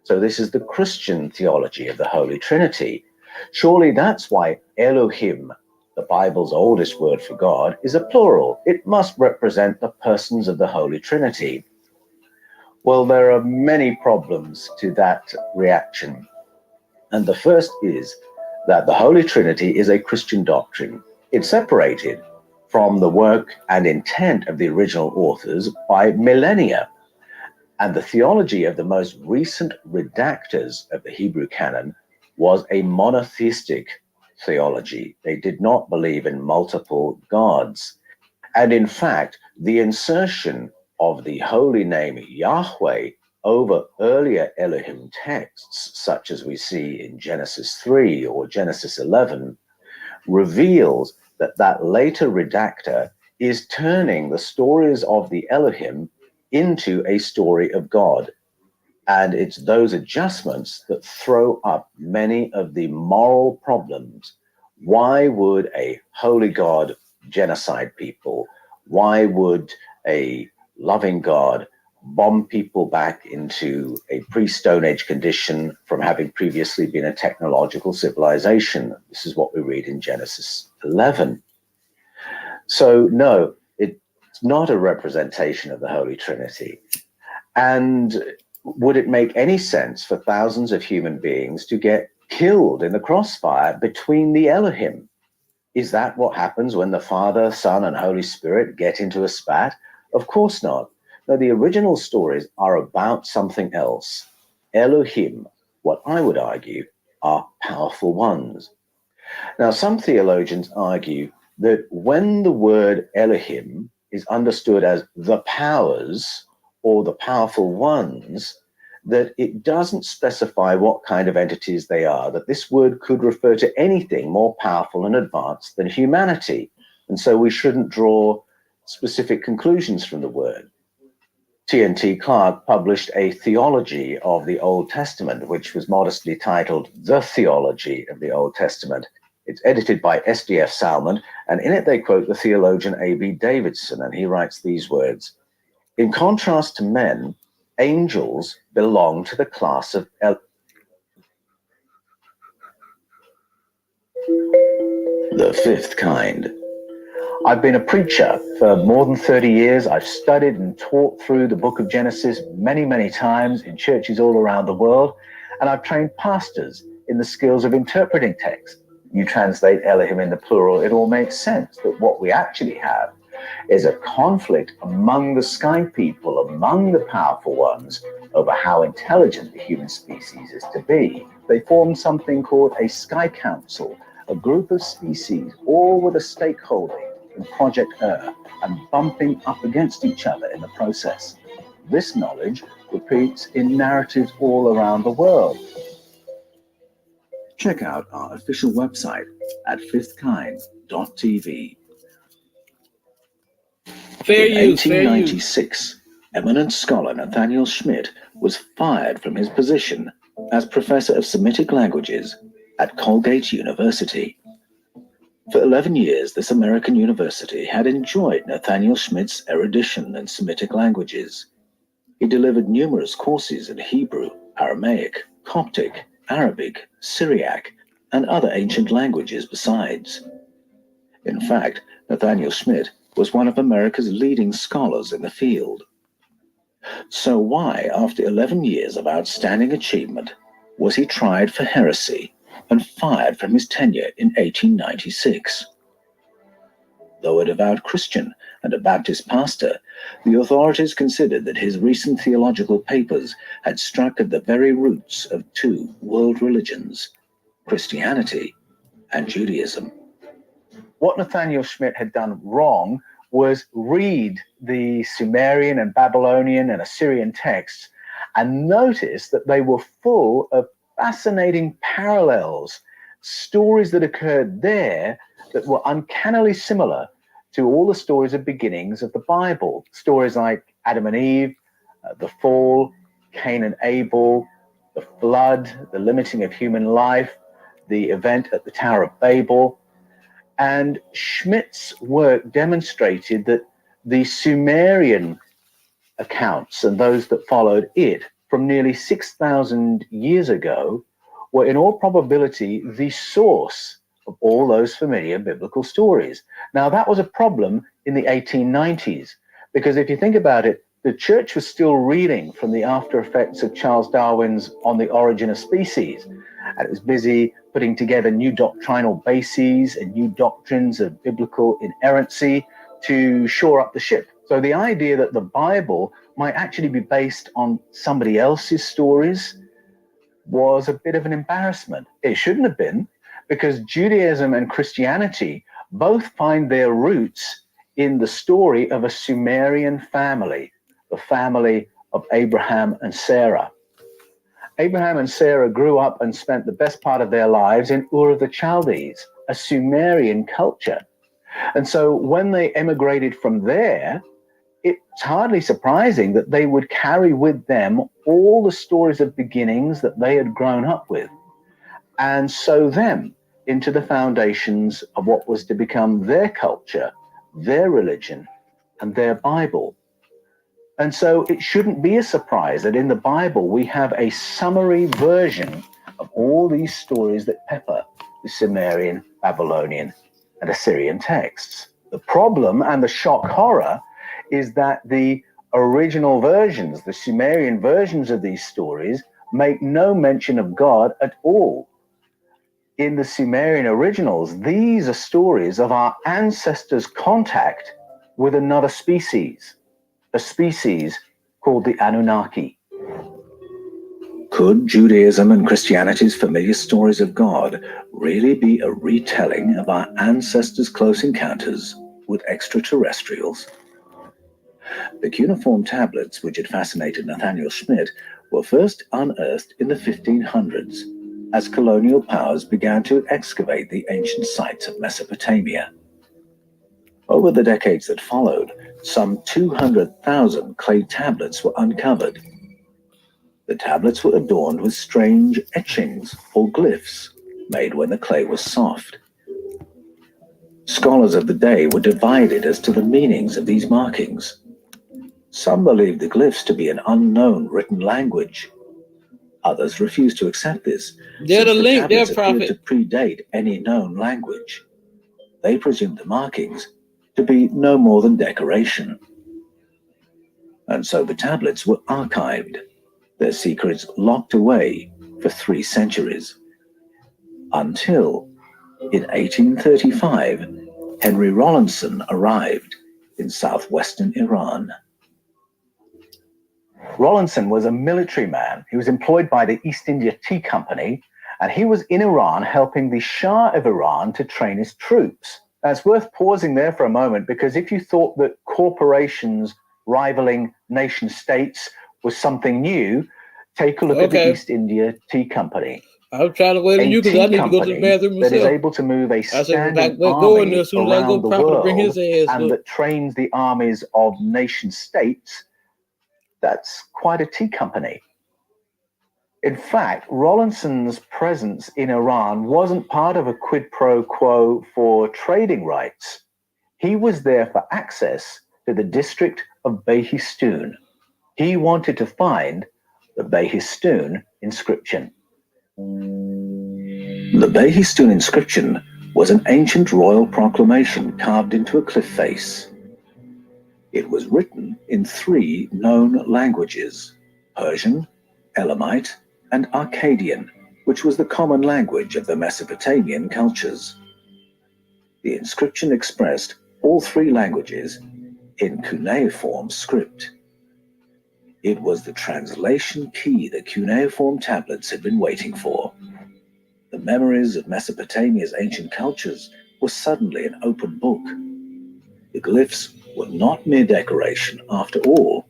So this is the Christian theology of the Holy Trinity. Surely that's why Elohim, the Bible's oldest word for God, is a plural. It must represent the persons of the Holy Trinity. Well, there are many problems to that reaction. And the first is that the Holy Trinity is a Christian doctrine. It's separated from the work and intent of the original authors by millennia. And the theology of the most recent redactors of the Hebrew canon was a monotheistic theology. They did not believe in multiple gods. And in fact, the insertion of the holy name Yahweh over earlier Elohim texts, such as we see in Genesis 3 or Genesis 11, reveals that that later redactor is turning the stories of the Elohim into a story of God. And it's those adjustments that throw up many of the moral problems. Why would a holy God genocide people? Why would a loving God bomb people back into a pre-Stone Age condition from having previously been a technological civilization? This is what we read in Genesis 11. So no, it's not a representation of the Holy Trinity. And would it make any sense for thousands of human beings to get killed in the crossfire between the Elohim? Is that what happens when the Father, Son, and Holy Spirit get into a spat? Of course not. No, the original stories are about something else. Elohim, what I would argue, are powerful ones. Now, some theologians argue that when the word Elohim is understood as the powers or the powerful ones, that it doesn't specify what kind of entities they are, that this word could refer to anything more powerful and advanced than humanity. And so we shouldn't draw specific conclusions from the word. T.N.T. Clark published a theology of the Old Testament, which was modestly titled The Theology of the Old Testament. It's edited by S.D.F. Salmon, and in it they quote the theologian A.B. Davidson, and he writes these words: "In contrast to men, angels belong to the class of the fifth kind. I've been a preacher for more than 30 years. I've studied and taught through the book of Genesis many, many times in churches all around the world, and I've trained pastors in the skills of interpreting text. You translate Elohim in the plural, it all makes sense that what we actually have is a conflict among the sky people, among the powerful ones, over how intelligent the human species is to be. They form something called a sky council, a group of species, all with a stakeholding in Project and bumping up against each other in the process. This knowledge repeats in narratives all around the world. Check out our official website at fifthkind.tv. Fair In use, fair use. 1896, eminent scholar Nathaniel Schmidt was fired from his position as professor of Semitic languages at Colgate University. For 11 years, this American university had enjoyed Nathaniel Schmidt's erudition in Semitic languages. He delivered numerous courses in Hebrew, Aramaic, Coptic, Arabic, Syriac, and other ancient languages besides. In fact, Nathaniel Schmidt was one of America's leading scholars in the field. So why, after 11 years of outstanding achievement, was he tried for heresy and fired from his tenure in 1896? Though a devout Christian and a Baptist pastor, the authorities considered that his recent theological papers had struck at the very roots of two world religions, Christianity and Judaism. What Nathaniel Schmidt had done wrong was read the Sumerian and Babylonian and Assyrian texts and notice that they were full of fascinating parallels, stories that occurred there that were uncannily similar to all the stories of beginnings of the Bible. Stories like Adam and Eve, the fall, Cain and Abel, the flood, the limiting of human life, the event at the Tower of Babel. And Schmidt's work demonstrated that the Sumerian accounts and those that followed it from nearly 6,000 years ago were in all probability the source of all those familiar biblical stories. Now, that was a problem in the 1890s, because if you think about it, the church was still reeling from the after effects of Charles Darwin's On the Origin of Species, and it was busy putting together new doctrinal bases and new doctrines of biblical inerrancy to shore up the ship. So the idea that the Bible might actually be based on somebody else's stories was a bit of an embarrassment. It shouldn't have been, because Judaism and Christianity both find their roots in the story of a Sumerian family, the family of Abraham and Sarah. Abraham and Sarah grew up and spent the best part of their lives in Ur of the Chaldees, a Sumerian culture. And so when they emigrated from there, it's hardly surprising that they would carry with them all the stories of beginnings that they had grown up with, and sow them into the foundations of what was to become their culture, their religion, and their Bible. And so it shouldn't be a surprise that in the Bible we have a summary version of all these stories that pepper the Sumerian, Babylonian, and Assyrian texts. The problem and the shock horror is that the original versions, the Sumerian versions of these stories, make no mention of God at all. In the Sumerian originals, these are stories of our ancestors' contact with another species, a species called the Anunnaki. Could Judaism and Christianity's familiar stories of God really be a retelling of our ancestors' close encounters with extraterrestrials? The cuneiform tablets which had fascinated Nathaniel Schmidt were first unearthed in the 1500s as colonial powers began to excavate the ancient sites of Mesopotamia. Over the decades that followed, some 200,000 clay tablets were uncovered. The tablets were adorned with strange etchings or glyphs made when the clay was soft. Scholars of the day were divided as to the meanings of these markings. Some believed the glyphs to be an unknown written language. Others refused to accept this, They're since the the link, they're tablets appeared to prophet. predate any known language. They presumed the markings to be no more than decoration. And so the tablets were archived, their secrets locked away for 3 centuries. Until, in 1835, Henry Rawlinson arrived in southwestern Iran. Rawlinson was a military man. He was employed by the East India Tea Company, And he was in Iran helping the Shah of Iran to train his troops. Now, it's worth pausing there for a moment, because if you thought that corporations rivaling nation states was something new, take a look at the East India Tea Company. I'm trying to wait on you because I need to go to the bathroom myself. That is able to move a standing army around the world and that trains the armies of nation states. That's quite a tea company. In fact, Rawlinson's presence in Iran wasn't part of a quid pro quo for trading rights. He was there for access to the district of Behistun. He wanted to find the Behistun inscription. The Behistun inscription was an ancient royal proclamation carved into a cliff face. It was written in 3 known languages: Persian, Elamite, and Akkadian, which was the common language of the Mesopotamian cultures. The inscription expressed all 3 languages in cuneiform script. It was the translation key the cuneiform tablets had been waiting for. The memories of Mesopotamia's ancient cultures were suddenly an open book. The glyphs were not mere decoration after all.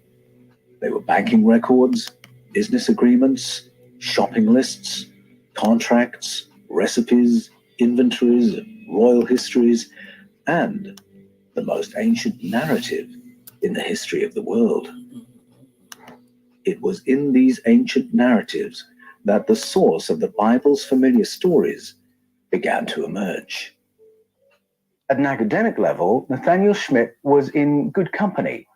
They were banking records, business agreements, shopping lists, contracts, recipes, inventories, royal histories, and the most ancient narrative in the history of the world. It was in these ancient narratives that the source of the Bible's familiar stories began to emerge. At an academic level, Nathaniel Schmidt was in good company.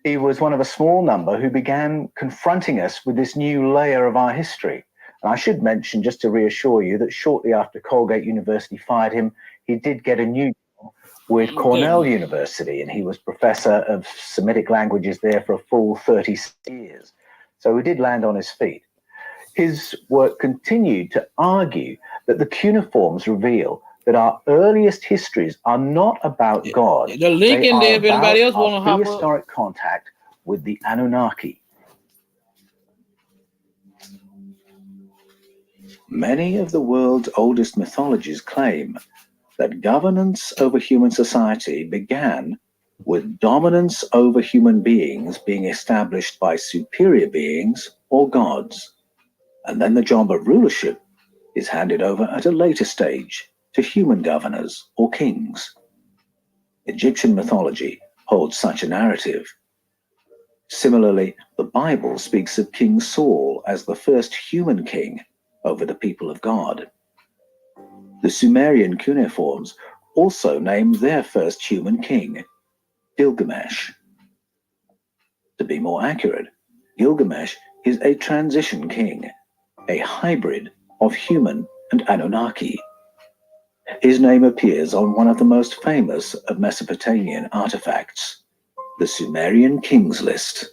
He was one of a small number who began confronting us with this new layer of our history. And I should mention, just to reassure you, that shortly after Colgate University fired him, he did get a new job with Cornell University, and he was professor of Semitic languages there for a full 30 years. So he did land on his feet. His work continued to argue that the cuneiforms reveal that our earliest histories are not about God. The link in there if anybody else want to hop up. Prehistoric contact with the Anunnaki. Many of the world's oldest mythologies claim that governance over human society began with dominance over human beings being established by superior beings or gods. And then the job of rulership is handed over at a later stage to human governors or kings. Egyptian mythology holds such a narrative. Similarly, the Bible speaks of King Saul as the first human king over the people of God. The Sumerian cuneiforms also name their first human king, Gilgamesh. To be more accurate, Gilgamesh is a transition king, a hybrid of human and Anunnaki. His name appears on one of the most famous of Mesopotamian artifacts, the Sumerian Kings List.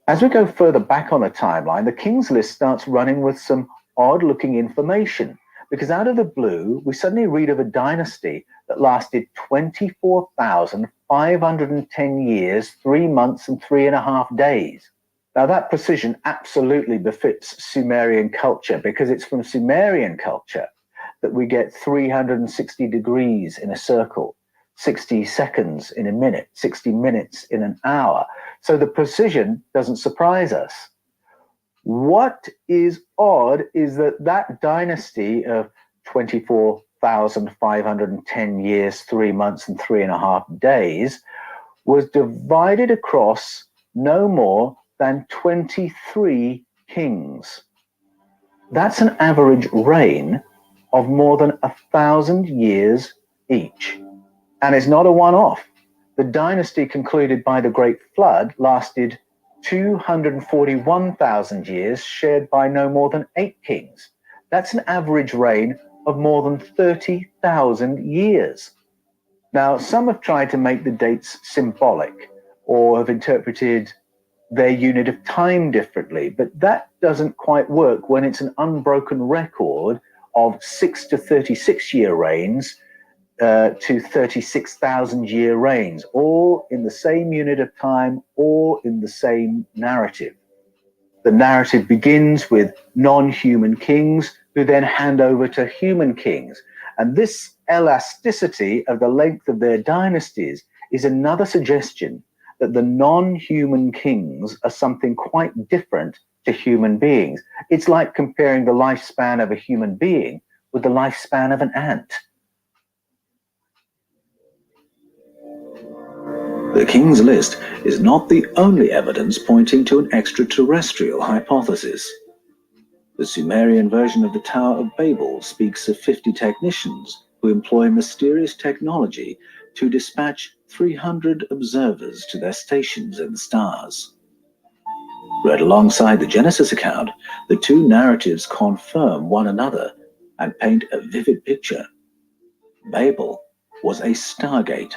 As we go further back on the timeline, the Kings List starts running with some odd-looking information, because out of the blue, we suddenly read of a dynasty that lasted 24,510 years, 3 months, and 3.5 days. Now, that precision absolutely befits Sumerian culture, because it's from Sumerian culture that we get 360 degrees in a circle, 60 seconds in a minute, 60 minutes in an hour. So the precision doesn't surprise us. What is odd is that that dynasty of 24,510 years, 3 months, and 3.5 days was divided across no more than 23 kings. That's an average reign of more than 1,000 years each. And it's not a one-off. The dynasty concluded by the Great Flood lasted 241,000 years, shared by no more than 8 kings. That's an average reign of more than 30,000 years. Now, some have tried to make the dates symbolic or have interpreted their unit of time differently, but that doesn't quite work when it's an unbroken record of 6 to 36 year reigns to 36,000 year reigns, all in the same unit of time, all in the same narrative. The narrative begins with non-human kings who then hand over to human kings. And this elasticity of the length of their dynasties is another suggestion that the non-human kings are something quite different to human beings. It's like comparing the lifespan of a human being with the lifespan of an ant. The King's List is not the only evidence pointing to an extraterrestrial hypothesis. The Sumerian version of the Tower of Babel speaks of 50 technicians who employ mysterious technology to dispatch 300 observers to their stations in the stars. Read alongside the Genesis account, the two narratives confirm one another and paint a vivid picture. Babel was a stargate,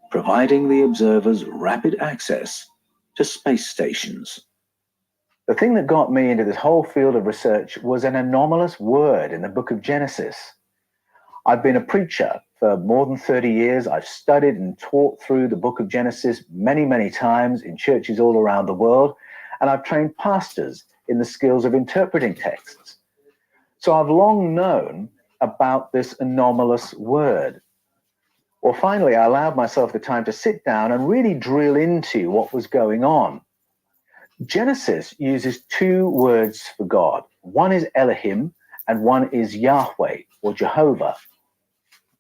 providing the observers rapid access to space stations. The thing that got me into this whole field of research was an anomalous word in the book of Genesis. I've been a preacher for more than 30 years. I've studied and taught through the book of Genesis many, many times in churches all around the world, and I've trained pastors in the skills of interpreting texts. So I've long known about this anomalous word. Well, finally, I allowed myself the time to sit down and really drill into what was going on. Genesis uses two words for God. One is Elohim and one is Yahweh or Jehovah.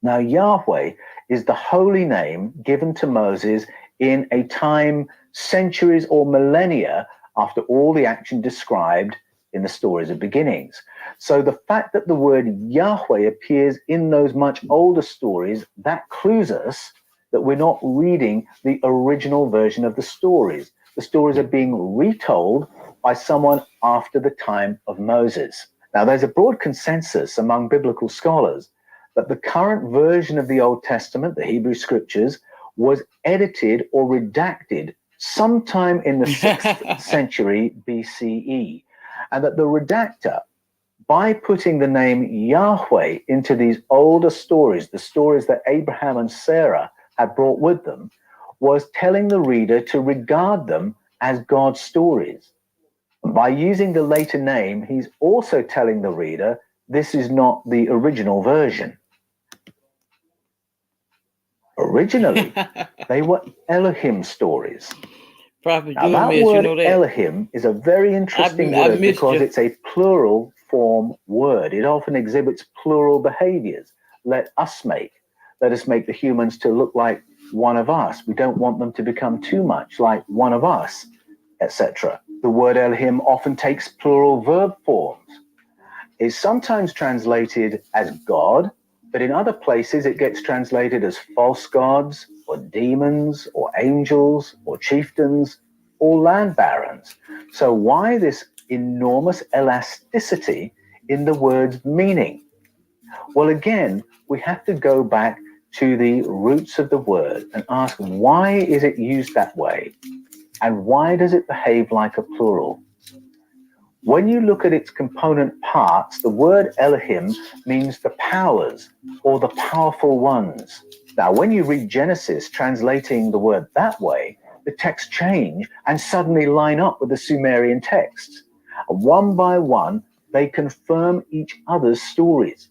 Now, Yahweh is the holy name given to Moses in a time centuries or millennia after all the action described in the stories of beginnings. So the fact that the word Yahweh appears in those much older stories, that clues us that we're not reading the original version of the stories. The stories are being retold by someone after the time of Moses. Now, there's a broad consensus among biblical scholars that the current version of the Old Testament, the Hebrew Scriptures, was edited or redacted sometime in the 6th century BCE, and that the redactor, by putting the name Yahweh into these older stories, the stories that Abraham and Sarah had brought with them, was telling the reader to regard them as God's stories. By using the later name, he's also telling the reader this is not the original version. Originally, they were Elohim stories. Prophet Now, that Julius, word you know that. Elohim is a very interesting I word missed because you. it's a plural form word. It often exhibits plural behaviors. Let us make the humans to look like one of us. We don't want them to become too much like one of us, etc. The word Elohim often takes plural verb forms. It's sometimes translated as God, but in other places it gets translated as false gods or demons or angels or chieftains or land barons. So why this enormous elasticity in the word's meaning? Well, again, we have to go back to the roots of the word and ask, why is it used that way? And why does it behave like a plural? When you look at its component parts, the word Elohim means the powers or the powerful ones. Now, when you read Genesis translating the word that way, the texts change and suddenly line up with the Sumerian texts. One by one, they confirm each other's stories.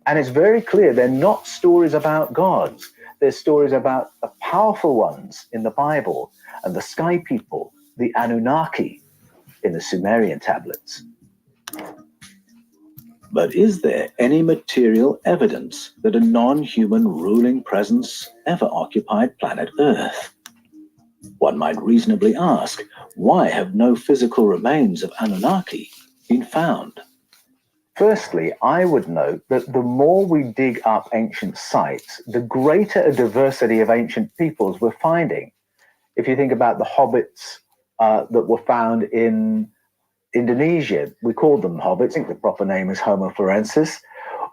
And it's very clear they're not stories about gods. They're stories about the powerful ones in the Bible and the sky people, the Anunnaki, in the Sumerian tablets. But is there any material evidence that a non-human ruling presence ever occupied planet Earth? One might reasonably ask, why have no physical remains of Anunnaki been found? Firstly, I would note that the more we dig up ancient sites, the greater a diversity of ancient peoples we're finding. If you think about the hobbits that were found in Indonesia, we called them hobbits, I think the proper name is Homo florensis,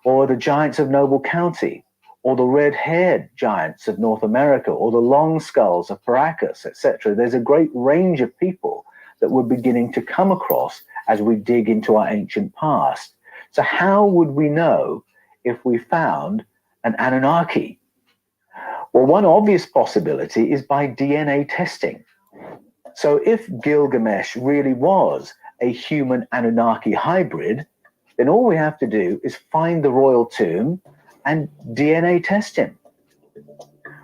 or the giants of Noble County, or the red-haired giants of North America, or the long skulls of Paracas, etc. There's a great range of people that we're beginning to come across as we dig into our ancient past. So how would we know if we found an Anunnaki? Well, one obvious possibility is by DNA testing. So if Gilgamesh really was a human Anunnaki hybrid, then all we have to do is find the royal tomb and DNA test him.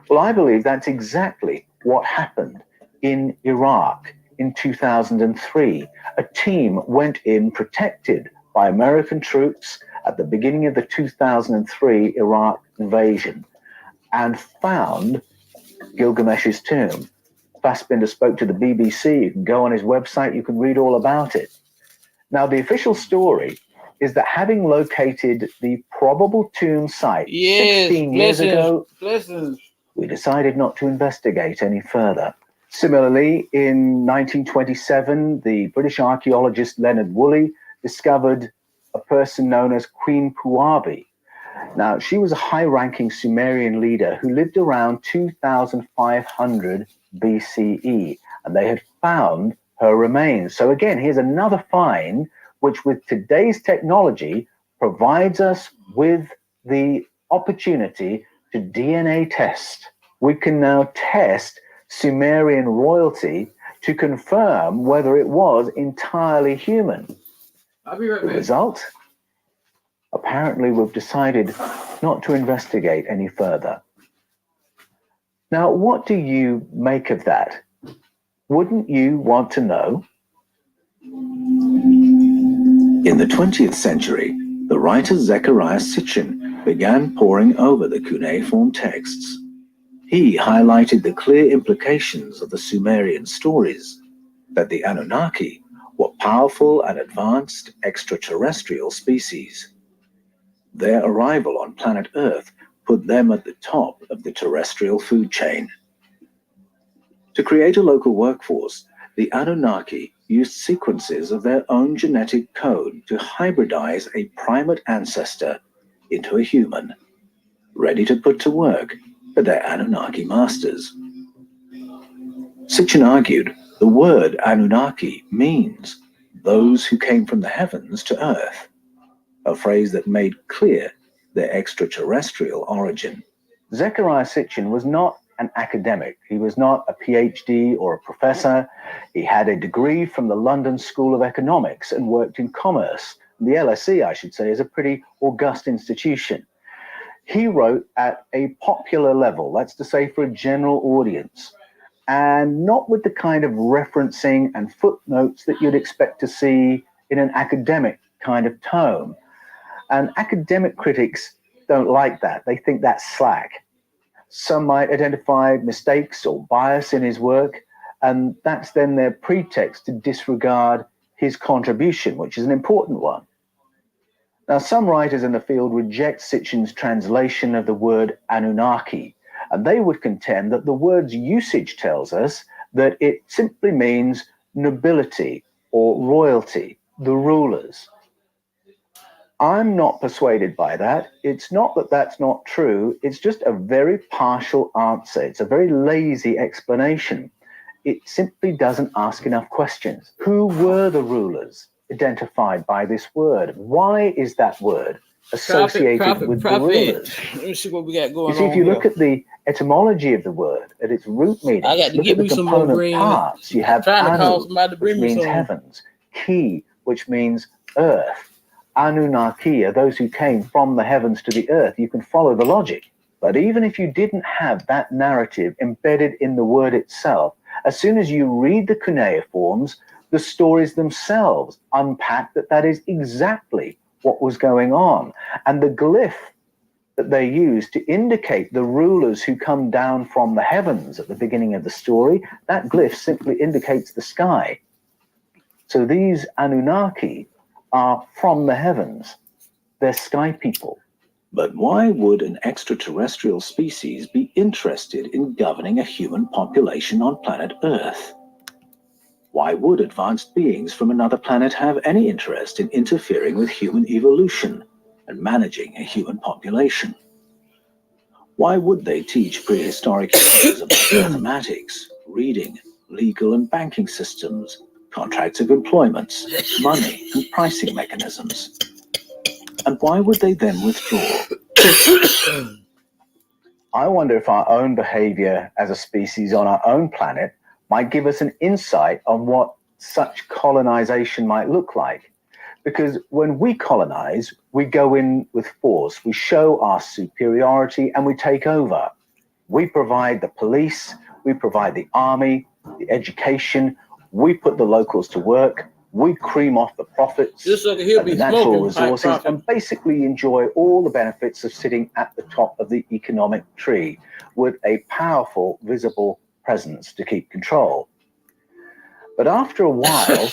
Well, I believe that's exactly what happened in Iraq in 2003. A team went in protected by American troops at the beginning of the 2003 Iraq invasion and found Gilgamesh's tomb. Fassbinder spoke to the BBC. You can go on his website. You can read all about it. Now, the official story is that having located the probable tomb site 16 years ago, we decided not to investigate any further. Similarly, in 1927, the British archaeologist Leonard Woolley discovered a person known as Queen Puabi. Now, she was a high-ranking Sumerian leader who lived around 2500 BCE, and they had found her remains. So again, here's another find, which with today's technology provides us with the opportunity to DNA test. We can now test Sumerian royalty to confirm whether it was entirely human. I'll be right The back. result? Apparently, we've decided not to investigate any further. Now, what do you make of that? Wouldn't you want to know? In the 20th century, the writer Zecharia Sitchin began poring over the cuneiform texts. He highlighted the clear implications of the Sumerian stories, that the Anunnaki were powerful and advanced extraterrestrial species. Their arrival on planet Earth put them at the top of the terrestrial food chain. To create a local workforce, the Anunnaki used sequences of their own genetic code to hybridize a primate ancestor into a human, ready to put to work for their Anunnaki masters. Sitchin argued the word Anunnaki means those who came from the heavens to Earth, a phrase that made clear their extraterrestrial origin. Zecharia Sitchin was not an academic. He was not a PhD or a professor. He had a degree from the London School of Economics and worked in commerce. The LSE, I should say, is a pretty august institution. He wrote at a popular level, that's to say for a general audience, and not with the kind of referencing and footnotes that you'd expect to see in an academic kind of tone. And academic critics don't like that. They think that's slack. Some might identify mistakes or bias in his work, and that's then their pretext to disregard his contribution, which is an important one. Now, some writers in the field reject Sitchin's translation of the word Anunnaki, and they would contend that the word's usage tells us that it simply means nobility or royalty, the rulers. I'm not persuaded by that. It's not that that's not true. It's just a very partial answer. It's a very lazy explanation. It simply doesn't ask enough questions. Who were the rulers identified by this word? Why is that word associated with the rulers? Let me see what we got going You see, on if you here. look at the etymology of the word, at its root meaning, I got to look get at the me some more component green. parts. You have Trying to call Anu, somebody to which bring me means some. heavens, Ki, which means earth. Anunnaki are those who came from the heavens to the earth. You can follow the logic. But even if you didn't have that narrative embedded in the word itself, as soon as you read the cuneiforms, the stories themselves unpack that that is exactly what was going on. And the glyph that they use to indicate the rulers who come down from the heavens at the beginning of the story, that glyph simply indicates the sky. So these Anunnaki are from the heavens. They're sky people. But why would an extraterrestrial species be interested in governing a human population on planet Earth? Why would advanced beings from another planet have any interest in interfering with human evolution and managing a human population? Why would they teach prehistoric humans about mathematics, reading, legal and banking systems, contracts of employment, money and pricing mechanisms? And why would they then withdraw? I wonder if our own behavior as a species on our own planet might give us an insight on what such colonization might look like. Because when we colonize, we go in with force, we show our superiority, and we take over. We provide the police, we provide the army, the education, we put the locals to work, we cream off the profits Just he'll and be the natural smoking high resources, profit. and basically enjoy all the benefits of sitting at the top of the economic tree with a powerful, visible presence to keep control. But after a while,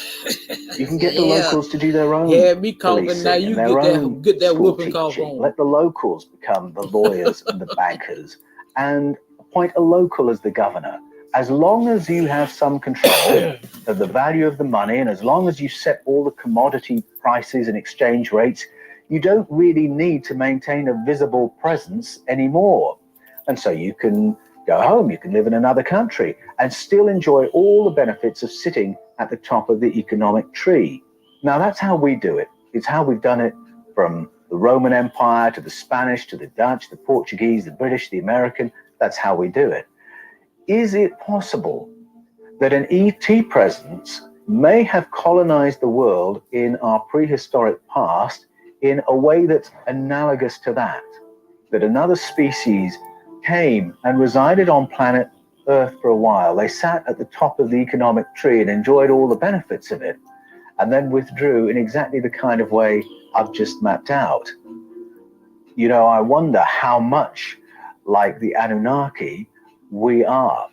you can get the locals to do their own me coughing, policing now and you their own get that school whooping cough teaching. on. Let the locals become the lawyers and the bankers, and appoint a local as the governor. As long as you have some control of the value of the money, and as long as you set all the commodity prices and exchange rates, you don't really need to maintain a visible presence anymore. And so you can go home, you can live in another country and still enjoy all the benefits of sitting at the top of the economic tree. Now, that's how we do it. It's how we've done it from the Roman Empire to the Spanish, to the Dutch, the Portuguese, the British, the American. That's how we do it. Is it possible that an ET presence may have colonized the world in our prehistoric past in a way that's analogous to that? That another species came and resided on planet Earth for a while. They sat at the top of the economic tree and enjoyed all the benefits of it, and then withdrew in exactly the kind of way I've just mapped out. You know, I wonder how much like the Anunnaki we are.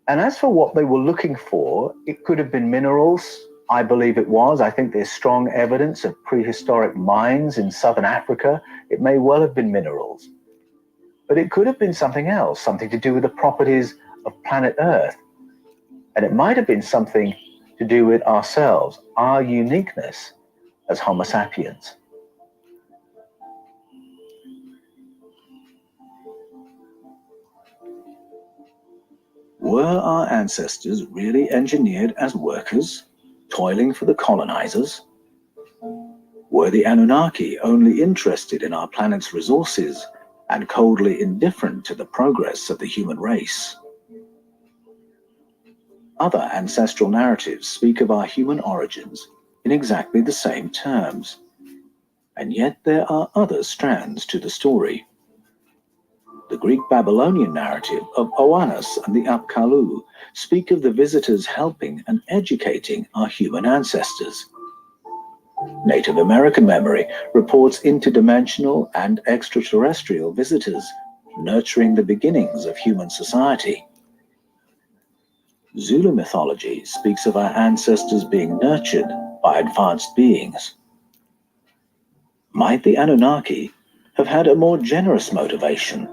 And as for what they were looking for, it could have been minerals. I believe it was. I think there's strong evidence of prehistoric mines in southern Africa. It may well have been minerals. But it could have been something else, something to do with the properties of planet Earth. And it might have been something to do with ourselves, our uniqueness as Homo sapiens. Were our ancestors really engineered as workers, toiling for the colonizers? Were the Anunnaki only interested in our planet's resources and coldly indifferent to the progress of the human race? Other ancestral narratives speak of our human origins in exactly the same terms, and yet there are other strands to the story. The Greek-Babylonian narrative of Oannes and the Apkallu speak of the visitors helping and educating our human ancestors. Native American memory reports interdimensional and extraterrestrial visitors nurturing the beginnings of human society. Zulu mythology speaks of our ancestors being nurtured by advanced beings. Might the Anunnaki have had a more generous motivation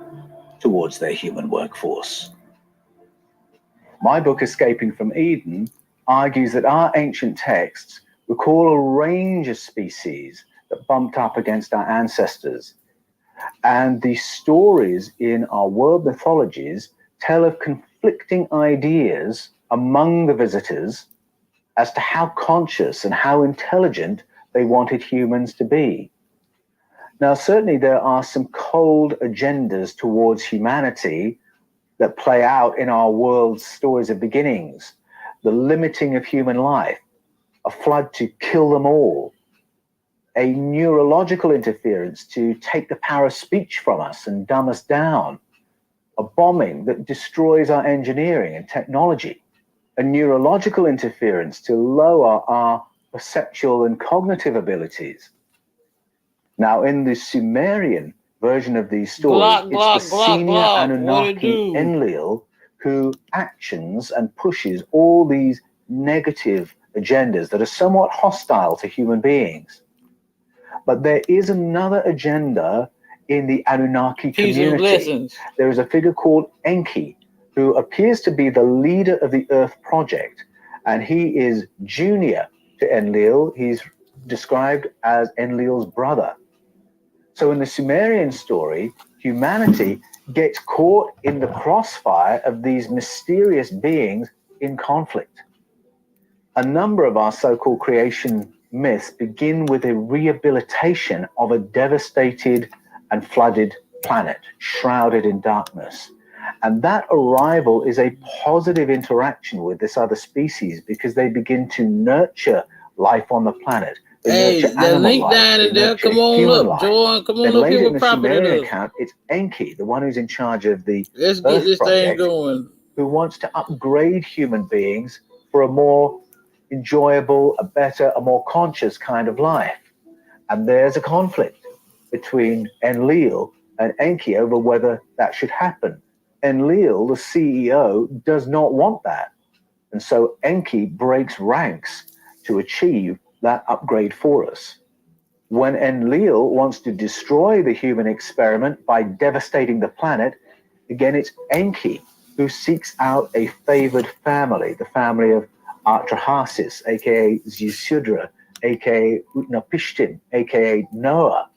towards their human workforce? My book, Escaping from Eden, argues that our ancient texts recall a range of species that bumped up against our ancestors. And the stories in our world mythologies tell of conflicting ideas among the visitors as to how conscious and how intelligent they wanted humans to be. Now, certainly there are some cold agendas towards humanity that play out in our world's stories of beginnings, the limiting of human life, a flood to kill them all, a neurological interference to take the power of speech from us and dumb us down, a bombing that destroys our engineering and technology, a neurological interference to lower our perceptual and cognitive abilities. Now, in the Sumerian version of these stories, it's the senior Anunnaki Enlil who actions and pushes all these negative agendas that are somewhat hostile to human beings. But there is another agenda in the Anunnaki community. There is a figure called Enki, who appears to be the leader of the Earth Project, and he is junior to Enlil. He's described as Enlil's brother. So in the Sumerian story, humanity gets caught in the crossfire of these mysterious beings in conflict. A number of our so-called creation myths begin with a rehabilitation of a devastated and flooded planet, shrouded in darkness. And that arrival is a positive interaction with this other species because they begin to nurture life on the planet. They Hey, nurture the animal link life. down They in there. nurture Come on human up, life. Join. Come Then on up later here in with the property Sumerian love. account, it's Enki, the one who's in charge of the Let's get Earth this thing project, going. who wants to upgrade human beings for a more enjoyable, a better, a more conscious kind of life. And there's a conflict between Enlil and Enki over whether that should happen. Enlil, the CEO, does not want that. And so Enki breaks ranks to achieve that upgrade for us. When Enlil wants to destroy the human experiment by devastating the planet, again, it's Enki who seeks out a favored family, the family of Artrahasis, aka Ziusudra, aka Utnapishtim, aka Noah,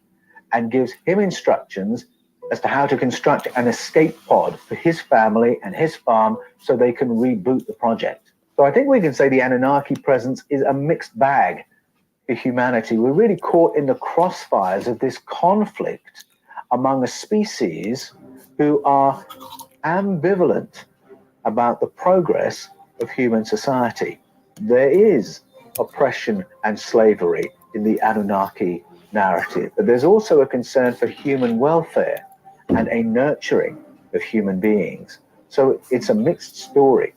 and gives him instructions as to how to construct an escape pod for his family and his farm so they can reboot the project. So I think we can say the Anunnaki presence is a mixed bag for humanity. We're really caught in the crossfires of this conflict among a species who are ambivalent about the progress of human society. There is oppression and slavery in the Anunnaki narrative, but there's also a concern for human welfare and a nurturing of human beings. So it's a mixed story.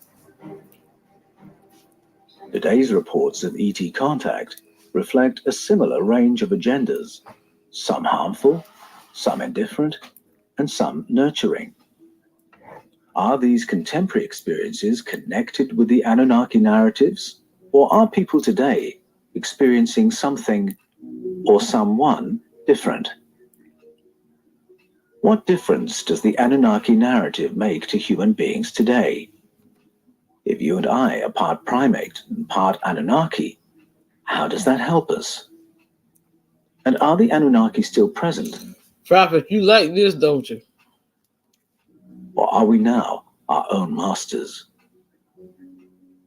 Today's reports of ET contact reflect a similar range of agendas, some harmful, some indifferent, and some nurturing. Are these contemporary experiences connected with the Anunnaki narratives, or are people today experiencing something or someone different? What difference does the Anunnaki narrative make to human beings today? If you and I are part primate and part Anunnaki, how does that help us? And are the Anunnaki still present? Prophet, you like this, don't you? Or are we now our own masters?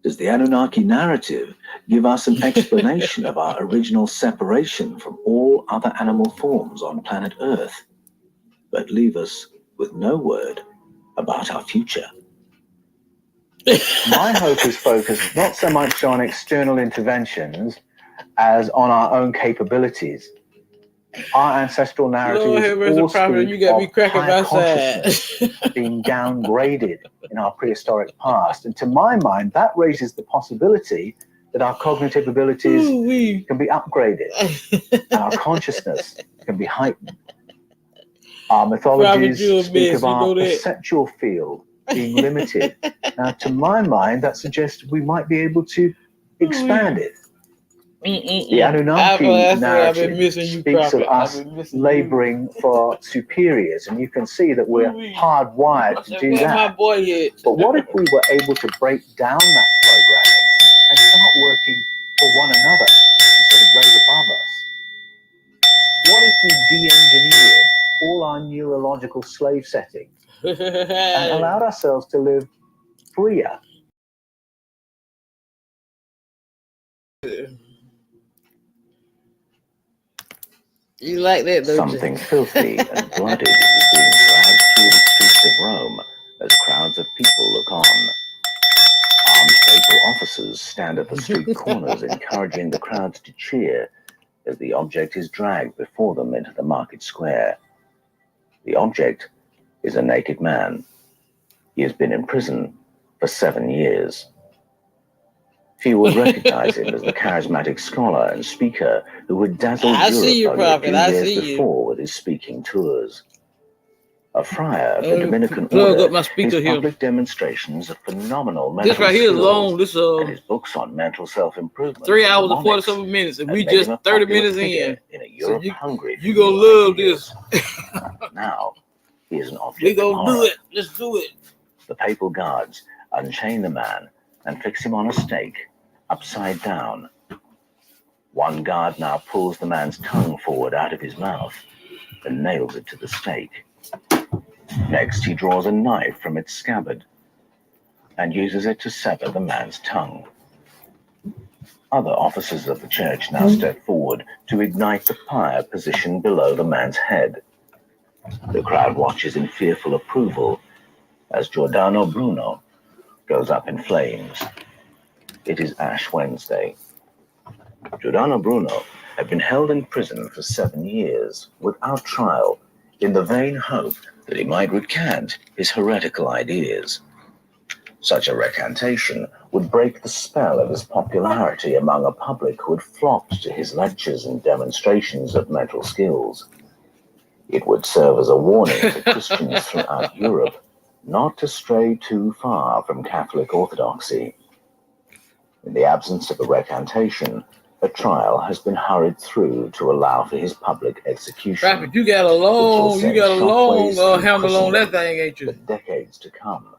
Does the Anunnaki narrative give us an explanation of our original separation from all other animal forms on planet Earth, but leave us with no word about our future? My hope is focused not so much on external interventions as on our own capabilities. Our ancestral Lord have narratives mercy, all prophet, you speak got me of cracking higher my side. consciousness being downgraded in our prehistoric past. And to my mind, that raises the possibility that our cognitive abilities Ooh-wee. can be upgraded and our consciousness can be heightened. Our mythologies speak of our perceptual field being limited. Now, to my mind, that suggests we might be able to expand it. The Anunnaki narrative speaks of us laboring for superiors, and you can see that we're hardwired to do that. But what if we were able to break down that programming and start working for one another instead of those above us? What if we de-engineered all our neurological slave settings and allowed ourselves to live freer? You like that, don't Something filthy and blooded is being dragged through the streets of Rome as crowds of people look on. Armed papal officers stand at the street corners encouraging the crowds to cheer as the object is dragged before them into the market square. The object is a naked man. He has been in prison for 7 years. Few would recognize him as the charismatic scholar and speaker who had dazzled Europe only a few years before with his speaking tours. A friar of the Dominican order, his public demonstrations of phenomenal mental this right here is long. This and his books on mental self-improvement. 3 hours and 47 minutes, and we just 30 minutes in. A Europe hungry you gonna love this. Now he is an object. We gonna do it. Let's do it. The papal guards unchain the man and fix him on a stake, upside down. One guard now pulls the man's tongue forward out of his mouth and nails it to the stake. Next, he draws a knife from its scabbard and uses it to sever the man's tongue. Other officers of the church now step forward to ignite the pyre positioned below the man's head. The crowd watches in fearful approval as Giordano Bruno goes up in flames. It is Ash Wednesday. Giordano Bruno had been held in prison for 7 years without trial in the vain hope that he might recant his heretical ideas. Such a recantation would break the spell of his popularity among a public who had flocked to his lectures and demonstrations of mental skills. It would serve as a warning to Christians throughout Europe not to stray too far from Catholic orthodoxy. In the absence of a recantation, a trial has been hurried through to allow for his public execution. Prophet, you got a long handle on that thing, ain't you? For decades to come,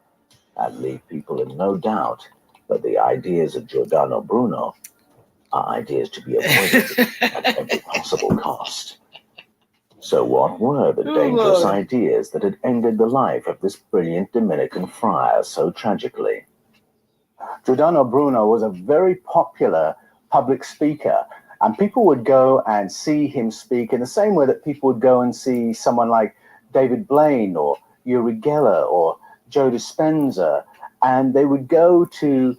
and leave people in no doubt that the ideas of Giordano Bruno are ideas to be avoided at every possible cost. So what were the dangerous ideas that had ended the life of this brilliant Dominican friar so tragically? Giordano Bruno was a very popular public speaker, and people would go and see him speak in the same way that people would go and see someone like David Blaine or Uri Geller or Joe Dispenza, and they would go to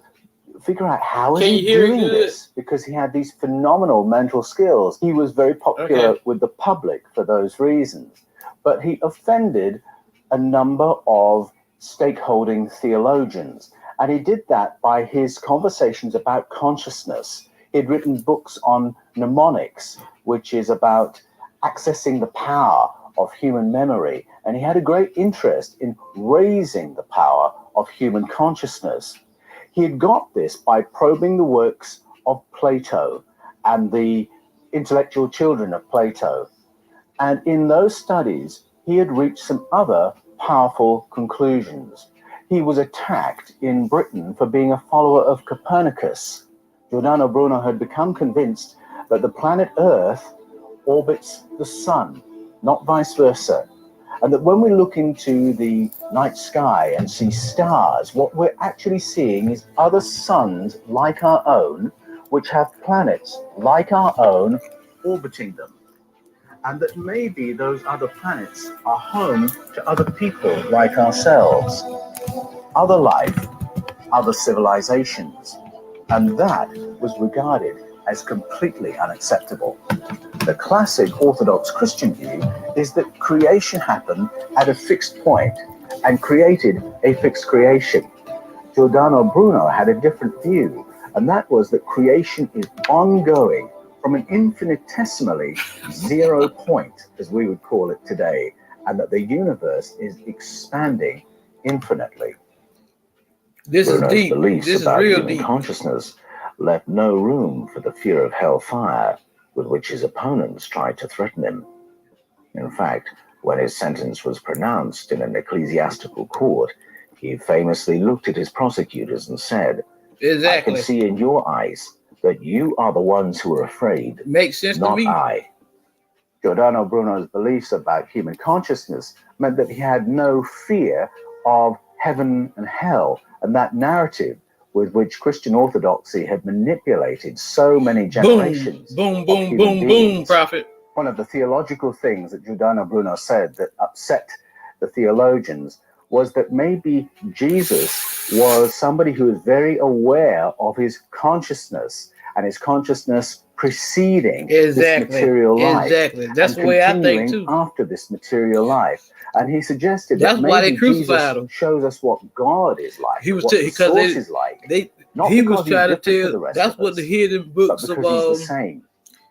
figure out how is he doing this, because he had these phenomenal mental skills. He was very popular with the public for those reasons, but he offended a number of stakeholding theologians, and he did that by his conversations about consciousness. He'd written books on mnemonics, which is about accessing the power of human memory, and he had a great interest in raising the power of human consciousness. He had got this by probing the works of Plato and the intellectual children of Plato. And in those studies, he had reached some other powerful conclusions. He was attacked in Britain for being a follower of Copernicus. Giordano Bruno had become convinced that the planet Earth orbits the sun, not vice versa. And that when we look into the night sky and see stars, what we're actually seeing is other suns like our own, which have planets like our own orbiting them. And that maybe those other planets are home to other people like ourselves, other life, other civilizations. And that was regarded as completely unacceptable. The classic Orthodox Christian view is that creation happened at a fixed point and created a fixed creation. Giordano Bruno had a different view, and that was that creation is ongoing from an infinitesimally 0 point, as we would call it today, and that the universe is expanding infinitely. This Bruno's is deep. beliefs This is about real human deep. consciousness left no room for the fear of hellfire with which his opponents tried to threaten him. In fact, when his sentence was pronounced in an ecclesiastical court, he famously looked at his prosecutors and said, "I can see in your eyes that you are the ones who are afraid, Makes sense not to me. I." Giordano Bruno's beliefs about human consciousness meant that he had no fear of heaven and hell, and that narrative with which Christian orthodoxy had manipulated so many generations. Boom, prophet. One of the theological things that Giordano Bruno said that upset the theologians was that maybe Jesus was somebody who was very aware of his consciousness and his consciousness preceding this material life. Exactly. That's the way I think too. After this material life. And he suggested that's that why they maybe crucified Jesus him. Shows us what God is like. He was what the source is like. He was trying to tell. That's what the hidden books of the same.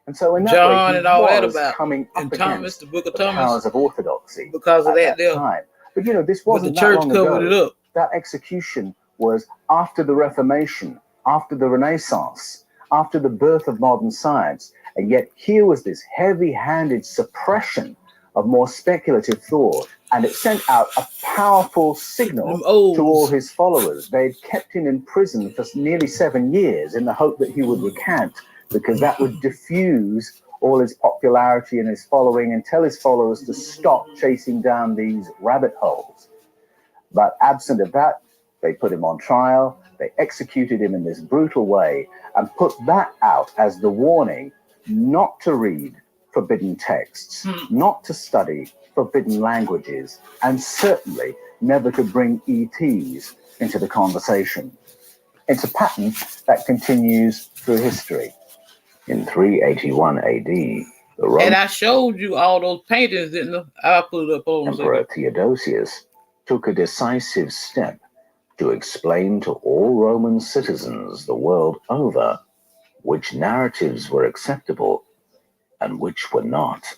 And so in that John way, and all that about coming up and Thomas, the book of the Thomas, powers of orthodoxy because of that time. But you know, this wasn't the church that long covered ago. it up. That execution was after the Reformation, after the Renaissance, after the birth of modern science, and yet here was this heavy-handed suppression of more speculative thought, and it sent out a powerful signal to all his followers. They'd kept him in prison for nearly 7 years in the hope that he would recant, because that would diffuse all his popularity and his following and tell his followers to stop chasing down these rabbit holes. But absent of that, they put him on trial, they executed him in this brutal way, and put that out as the warning not to read forbidden texts, not to study forbidden languages, and certainly never to bring ETs into the conversation. It's a pattern that continues through history. In 381 AD, the Roman And I showed you all those paintings, didn't I? I'll put it up on a Emperor second. Theodosius took a decisive step to explain to all Roman citizens the world over which narratives were acceptable and which were not.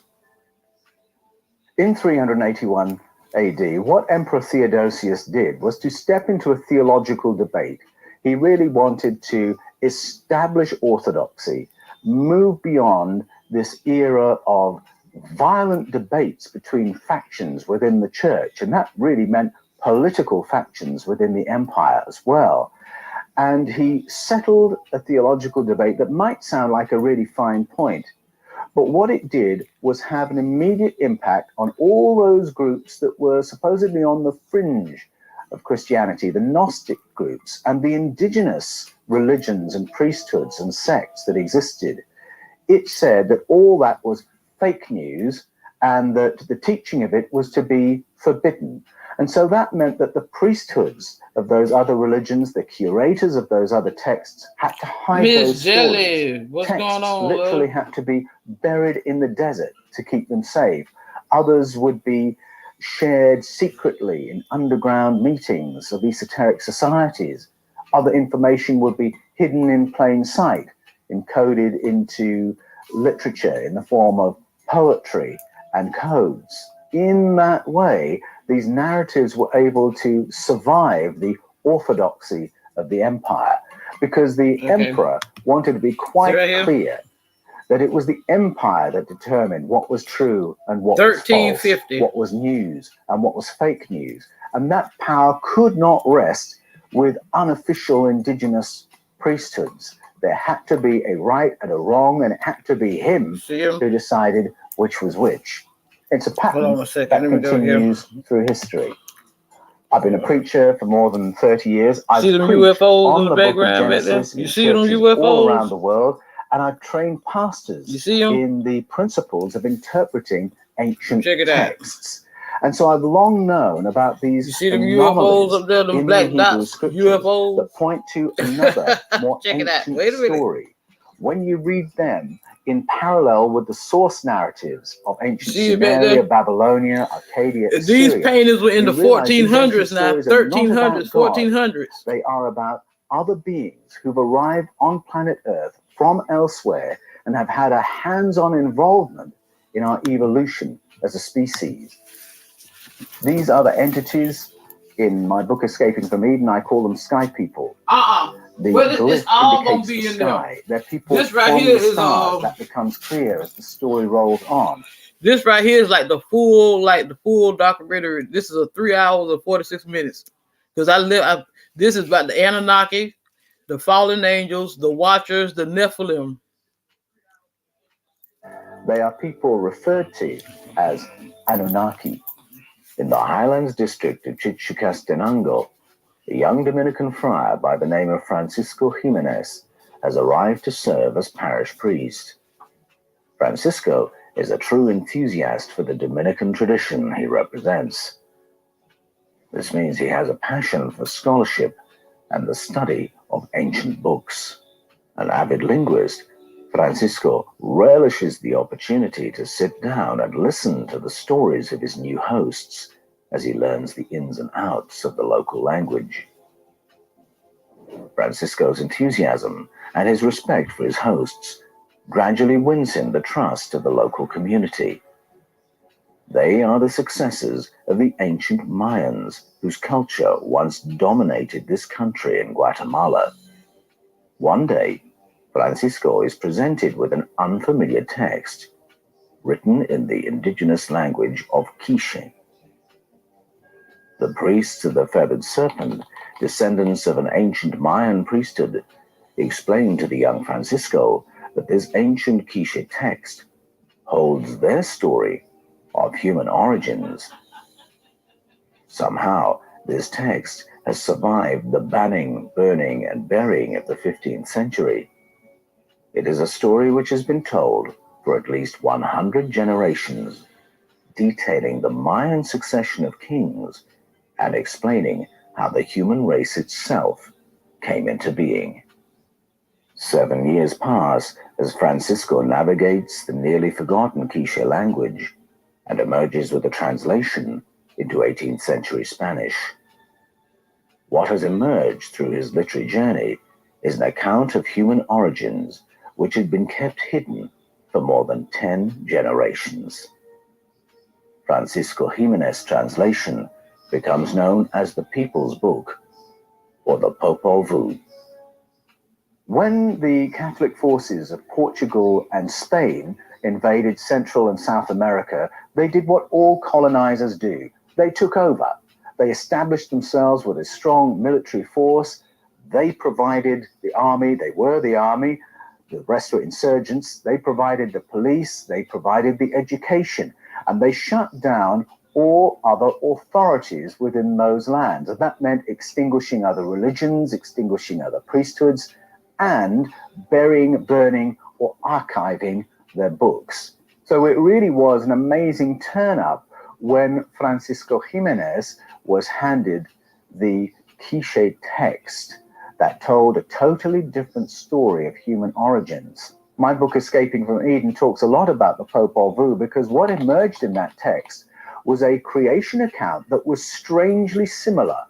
In 381 AD, what Emperor Theodosius did was to step into a theological debate. He really wanted to establish orthodoxy, move beyond this era of violent debates between factions within the church, and that really meant political factions within the empire as well. And he settled a theological debate that might sound like a really fine point, but what it did was have an immediate impact on all those groups that were supposedly on the fringe of Christianity, the Gnostic groups and the indigenous religions and priesthoods and sects that existed. It said that all that was fake news and that the teaching of it was to be forbidden. And so that meant that the priesthoods of those other religions, the curators of those other texts, had to hide Miss those Jelly, stories. what's Texts going on, literally love? had to be buried in the desert to keep them safe. Others would be shared secretly in underground meetings of esoteric societies. Other information would be hidden in plain sight, encoded into literature in the form of poetry and codes. In that way, these narratives were able to survive the orthodoxy of the empire, because the emperor wanted to be quite clear that it was the empire that determined what was true and what was false, what was news and what was fake news. And that power could not rest with unofficial indigenous priesthoods. There had to be a right and a wrong, and it had to be him who decided which was which. It's a pattern that continues through history. I've been a preacher for more than 30 years. I've See them preached UFOs on in the the book of background right there? Genesis You in see them churches UFOs? all around the world, and I've trained pastors You see them? in the principles of interpreting ancient Check it out. texts. And so I've long known about these You see them anomalies UFOs up there, them in black the Hebrew dots, scriptures UFOs? that point to another, more Check it out. ancient Wait a minute. story. When you read them in parallel with the source narratives of ancient See it back there? Sumeria, Babylonia, Arcadia, These Assyria, paintings were in you the realize these 1400s ancient now, stories are not 1300s, about God. 1400s. They are about other beings who've arrived on planet Earth from elsewhere and have had a hands-on involvement in our evolution as a species. These other entities, in my book Escaping from Eden, I call them sky people. The Well, glyph it's all gonna indicates be the in there. sky. They're people This right from here the is, stars. That becomes clear as the story rolls on. This right here is like the full documentary. This is a 3 hours and 46 minutes. Because this is about the Anunnaki, the fallen angels, the Watchers, the Nephilim. They are people referred to as Anunnaki. In the Highlands district of Chichicastenango, a young Dominican friar by the name of Francisco Jimenez has arrived to serve as parish priest. Francisco is a true enthusiast for the Dominican tradition he represents. This means he has a passion for scholarship and the study of ancient books. An avid linguist, Francisco relishes the opportunity to sit down and listen to the stories of his new hosts as he learns the ins and outs of the local language. Francisco's enthusiasm and his respect for his hosts gradually wins him the trust of the local community. They are the successors of the ancient Mayans, whose culture once dominated this country in Guatemala. One day, Francisco is presented with an unfamiliar text, written in the indigenous language of Quiche. The priests of the feathered serpent, descendants of an ancient Mayan priesthood, explain to the young Francisco that this ancient Quiche text holds their story of human origins. Somehow, this text has survived the banning, burning, and burying of the 15th century. It is a story which has been told for at least 100 generations, detailing the Mayan succession of kings and explaining how the human race itself came into being. 7 years pass as Francisco navigates the nearly forgotten Quiche language and emerges with a translation into 18th century Spanish. What has emerged through his literary journey is an account of human origins which had been kept hidden for more than 10 generations. Francisco Jimenez's translation becomes known as the People's Book, or the Popol Vuh. When the Catholic forces of Portugal and Spain invaded Central and South America, they did what all colonizers do. They took over. They established themselves with a strong military force. They provided the army. They were the army. The rest were insurgents. They provided the police. They provided the education. And they shut down all other authorities within those lands. And that meant extinguishing other religions, extinguishing other priesthoods, and burying, burning, or archiving their books. So it really was an amazing turn-up when Francisco Jimenez was handed the Quiche text that told a totally different story of human origins. My book, Escaping from Eden, talks a lot about the Popol Vuh because what emerged in that text was a creation account that was strangely similar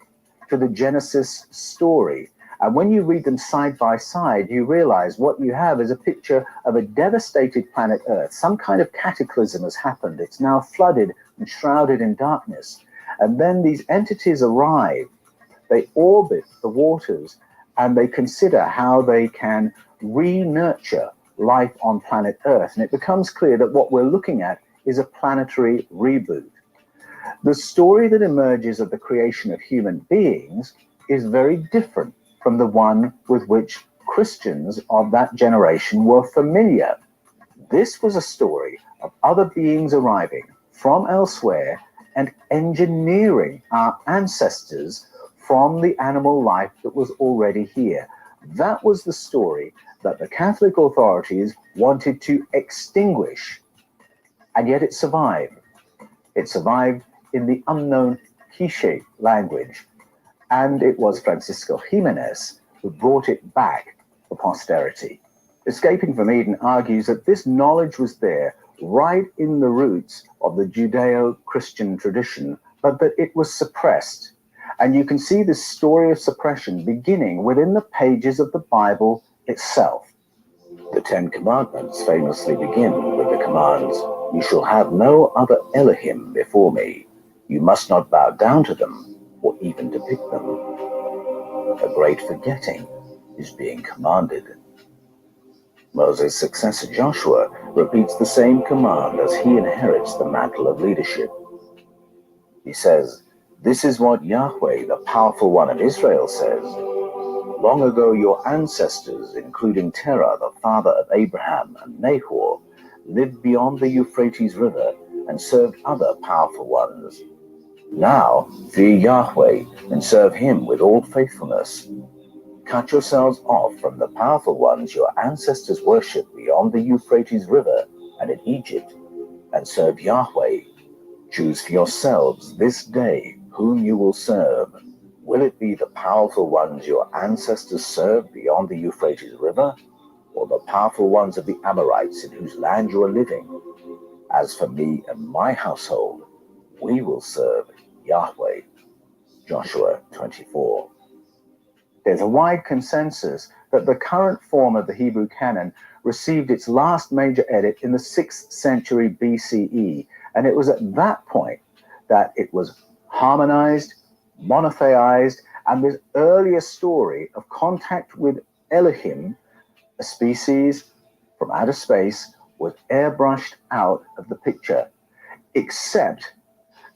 to the Genesis story. And when you read them side by side, you realize what you have is a picture of a devastated planet Earth. Some kind of cataclysm has happened. It's now flooded and shrouded in darkness. And then these entities arrive. They orbit the waters and they consider how they can re-nurture life on planet Earth. And it becomes clear that what we're looking at is a planetary reboot. The story that emerges of the creation of human beings is very different from the one with which Christians of that generation were familiar. This was a story of other beings arriving from elsewhere and engineering our ancestors from the animal life that was already here. That was the story that the Catholic authorities wanted to extinguish, and yet it survived. It survived in the unknown Quiche language. And it was Francisco Jimenez who brought it back for posterity. Escaping from Eden argues that this knowledge was there right in the roots of the Judeo-Christian tradition, but that it was suppressed. And you can see this story of suppression beginning within the pages of the Bible itself. The Ten Commandments famously begin with the commands, "You shall have no other Elohim before me. You must not bow down to them or even depict them." A great forgetting is being commanded. Moses' successor Joshua repeats the same command as he inherits the mantle of leadership. He says, "This is what Yahweh, the powerful one of Israel, says. Long ago your ancestors, including Terah, the father of Abraham, and Nahor, lived beyond the Euphrates River and served other powerful ones. Now fear Yahweh and serve him with all faithfulness. Cut yourselves off from the powerful ones your ancestors worshipped beyond the Euphrates River and in Egypt, and serve Yahweh. Choose for yourselves this day whom you will serve. Will it be the powerful ones your ancestors served beyond the Euphrates River, or the powerful ones of the Amorites in whose land you are living? As for me and my household, we will serve Yahweh." Joshua 24. There's a wide consensus that the current form of the Hebrew canon received its last major edit in the 6th century BCE, and it was at that point that it was harmonized, monotheized, and this earlier story of contact with Elohim, a species from outer space, was airbrushed out of the picture, except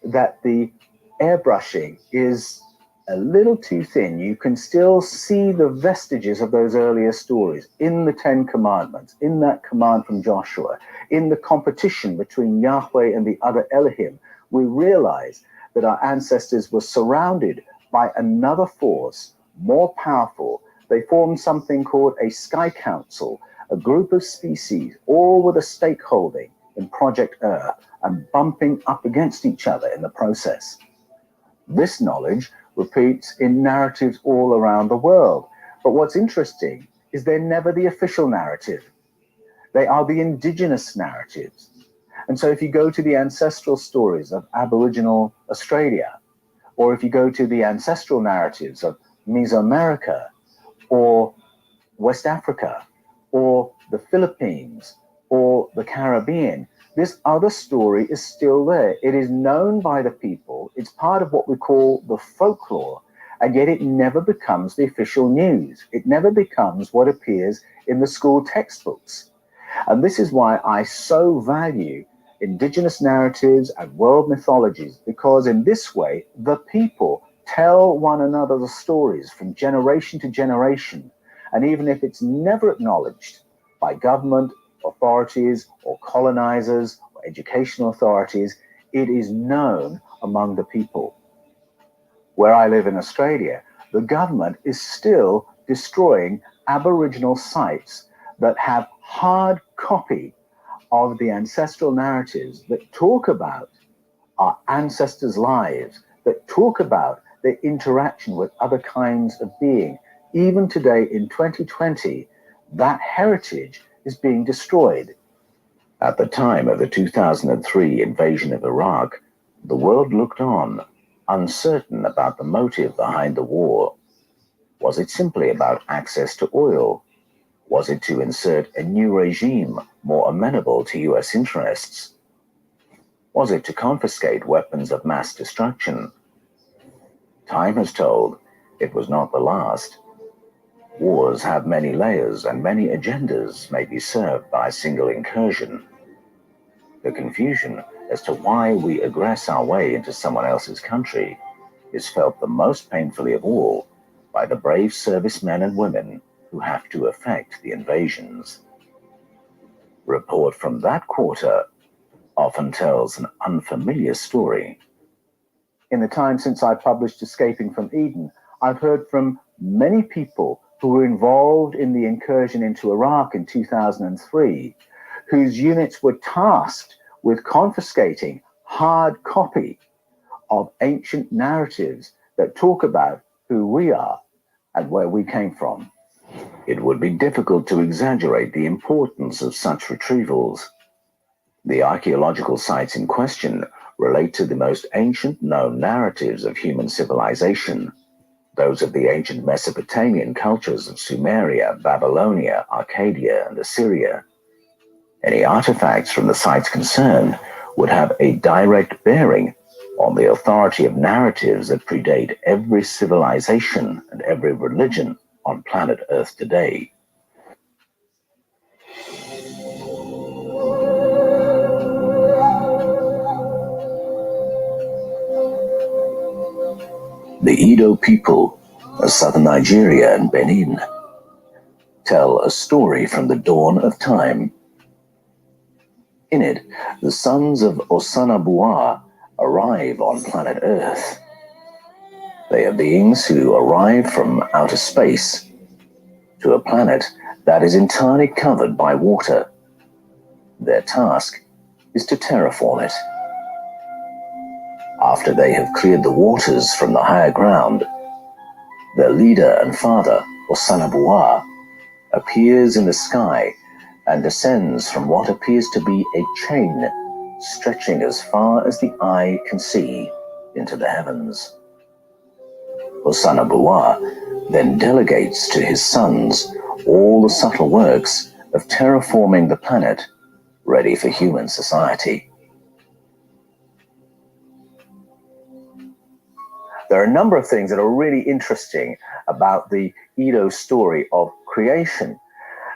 that the airbrushing is a little too thin. You can still see the vestiges of those earlier stories in the Ten Commandments, in that command from Joshua, in the competition between Yahweh and the other Elohim. We realize that our ancestors were surrounded by another force, more powerful. They formed something called a Sky Council, a group of species, all with a stakeholding in Project Earth and bumping up against each other in the process. This knowledge repeats in narratives all around the world. But what's interesting is they're never the official narrative. They are the indigenous narratives. And so if you go to the ancestral stories of Aboriginal Australia, or if you go to the ancestral narratives of Mesoamerica, or West Africa, or the Philippines, or the Caribbean, this other story is still there. It is known by the people. It's part of what we call the folklore, and yet it never becomes the official news. It never becomes what appears in the school textbooks. And this is why I so value indigenous narratives and world mythologies, because in this way, the people tell one another the stories from generation to generation. And even if it's never acknowledged by government, authorities, or colonizers, or educational authorities, it is known among the people. Where I live in Australia, the government is still destroying Aboriginal sites that have hard copy of the ancestral narratives that talk about our ancestors' lives, that talk about their interaction with other kinds of being. Even today in 2020, that heritage is being destroyed. At the time of the 2003 invasion of Iraq, the world looked on, uncertain about the motive behind the war. Was it simply about access to oil? Was it to insert a new regime more amenable to US interests? Was it to confiscate weapons of mass destruction? Time has told it was not the last. Wars have many layers, and many agendas may be served by a single incursion. The confusion as to why we aggress our way into someone else's country is felt the most painfully of all by the brave servicemen and women who have to effect the invasions. Report from that quarter often tells an unfamiliar story. In the time since I published Escaping from Eden, I've heard from many people who were involved in the incursion into Iraq in 2003, whose units were tasked with confiscating hard copy of ancient narratives that talk about who we are and where we came from. It would be difficult to exaggerate the importance of such retrievals. The archaeological sites in question relate to the most ancient known narratives of human civilization, those of the ancient Mesopotamian cultures of Sumeria, Babylonia, Arcadia, and Assyria. Any artifacts from the sites concerned would have a direct bearing on the authority of narratives that predate every civilization and every religion on planet Earth today. The Edo people of southern Nigeria and Benin tell a story from the dawn of time. In it, the sons of Osanabua arrive on planet Earth. They are beings who arrive from outer space to a planet that is entirely covered by water. Their task is to terraform it. After they have cleared the waters from the higher ground, their leader and father, Osanabua, appears in the sky and descends from what appears to be a chain stretching as far as the eye can see into the heavens. Osanabua then delegates to his sons all the subtle works of terraforming the planet, ready for human society. There are a number of things that are really interesting about the Edo story of creation.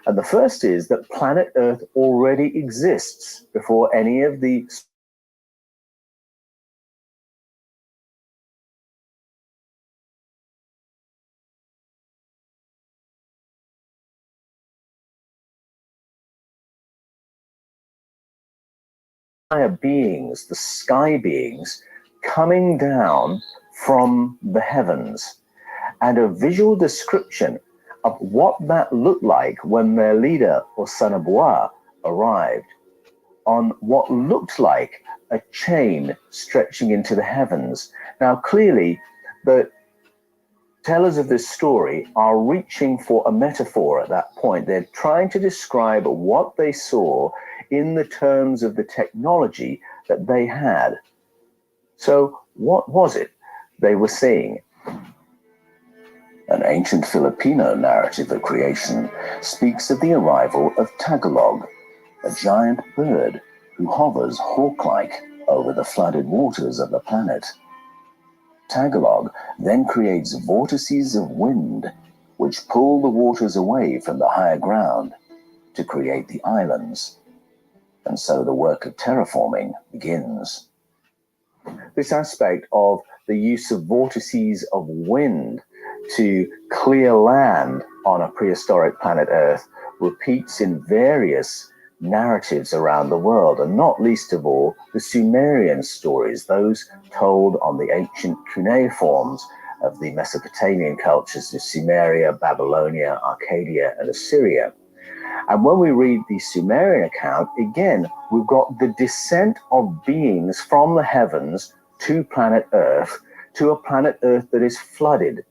And the first is that planet Earth already exists before any of the higher beings, the sky beings, coming down from the heavens, and a visual description of what that looked like when their leader, Osanabua, arrived on what looked like a chain stretching into the heavens. Now, clearly, the tellers of this story are reaching for a metaphor at that point. They're trying to describe what they saw in the terms of the technology that they had. So what was it they were seeing? An ancient Filipino narrative of creation speaks of the arrival of Tagalog, a giant bird who hovers hawk-like over the flooded waters of the planet. Tagalog then creates vortices of wind which pull the waters away from the higher ground to create the islands. And so the work of terraforming begins. This aspect of the use of vortices of wind to clear land on a prehistoric planet Earth repeats in various narratives around the world, and not least of all the Sumerian stories, those told on the ancient cuneiforms of the Mesopotamian cultures of Sumeria, Babylonia, Arcadia, and Assyria. And when we read the Sumerian account, again, we've got the descent of beings from the heavens to planet Earth, to a planet Earth that is flooded.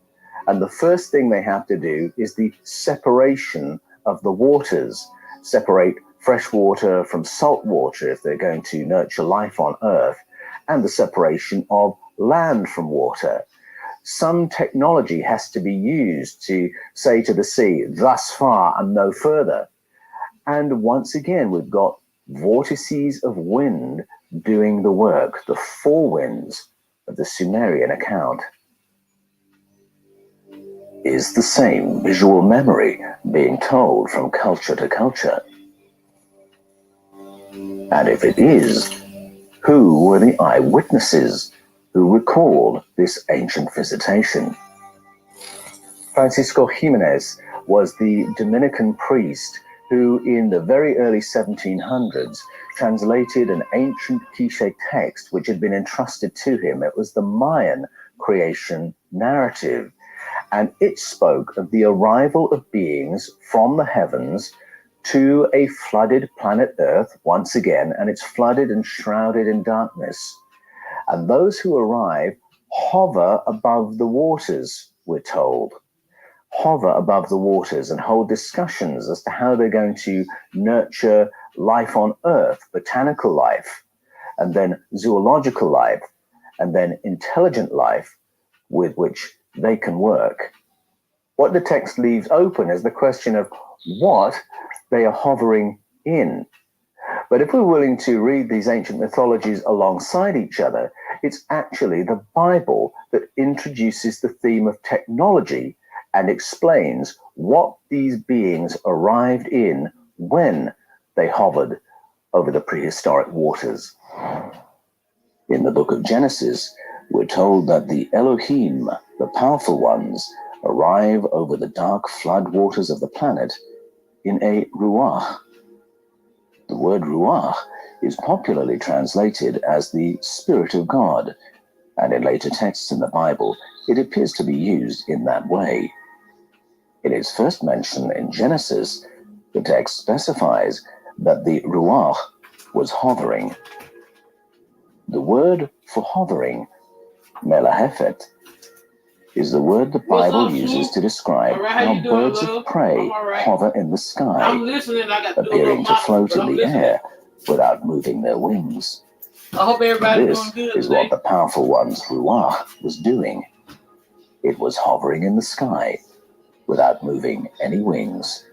And the first thing they have to do is the separation of the waters, separate fresh water from salt water if they're going to nurture life on Earth, and the separation of land from water. Some technology has to be used to say to the sea, thus far and no further. And once again, we've got vortices of wind doing the work, the four winds of the Sumerian account. Is the same visual memory being told from culture to culture? And if it is, who were the eyewitnesses who recalled this ancient visitation? Francisco Jimenez was the Dominican priest who, in the very early 1700s, translated an ancient Quiche text which had been entrusted to him. It was the Mayan creation narrative, and it spoke of the arrival of beings from the heavens to a flooded planet Earth once again, and it's flooded and shrouded in darkness. And those who arrive hover above the waters, we're told. Hover above the waters and hold discussions as to how they're going to nurture life on Earth, botanical life, and then zoological life, and then intelligent life with which they can work. What the text leaves open is the question of what they are hovering in. But if we're willing to read these ancient mythologies alongside each other, it's actually the Bible that introduces the theme of technology and explains what these beings arrived in when they hovered over the prehistoric waters. In the book of Genesis, we're told that the Elohim, the powerful ones, arrive over the dark flood waters of the planet in a ruach. The word ruach is popularly translated as the Spirit of God, and in later texts in the Bible, it appears to be used in that way. In its first mention in Genesis, the text specifies that the ruach was hovering. The word for hovering, melahephet, is the word the Bible uses to describe how birds of prey hover in the sky, appearing to float in the air without moving their wings. This is what the powerful one's ruach was doing. It was hovering in the sky without moving any wings.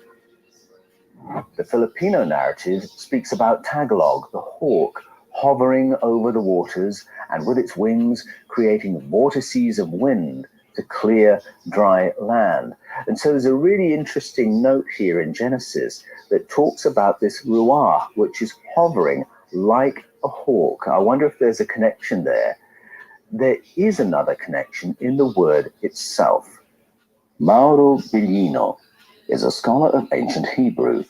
The Filipino narrative speaks about Tagalog, the hawk, hovering over the waters and with its wings creating vortices of wind to clear dry land. And so there's a really interesting note here in Genesis that talks about this ruach, which is hovering like a hawk. I wonder if there's a connection there. There is another connection in the word itself. Mauro Bellino is a scholar of ancient Hebrew.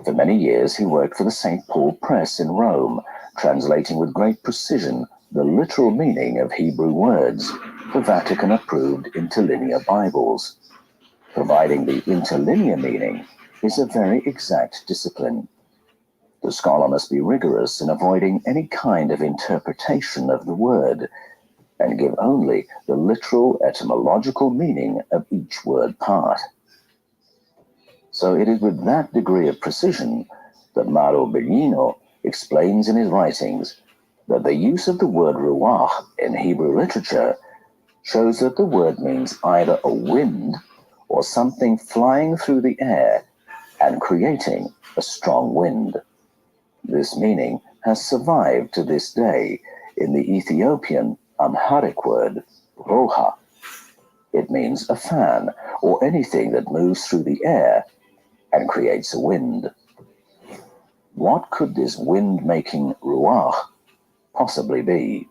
For many years, he worked for the St. Paul Press in Rome, translating with great precision the literal meaning of Hebrew words for Vatican-approved interlinear Bibles. Providing the interlinear meaning is a very exact discipline. The scholar must be rigorous in avoiding any kind of interpretation of the word. and give only the literal etymological meaning of each word part. So it is with that degree of precision that Mauro Bellino explains in his writings that the use of the word ruach in Hebrew literature shows that the word means either a wind or something flying through the air and creating a strong wind. This meaning has survived to this day in the Ethiopian Amharic word roha. It means a fan or anything that moves through the air and creates a wind. What could this wind-making ruach possibly be?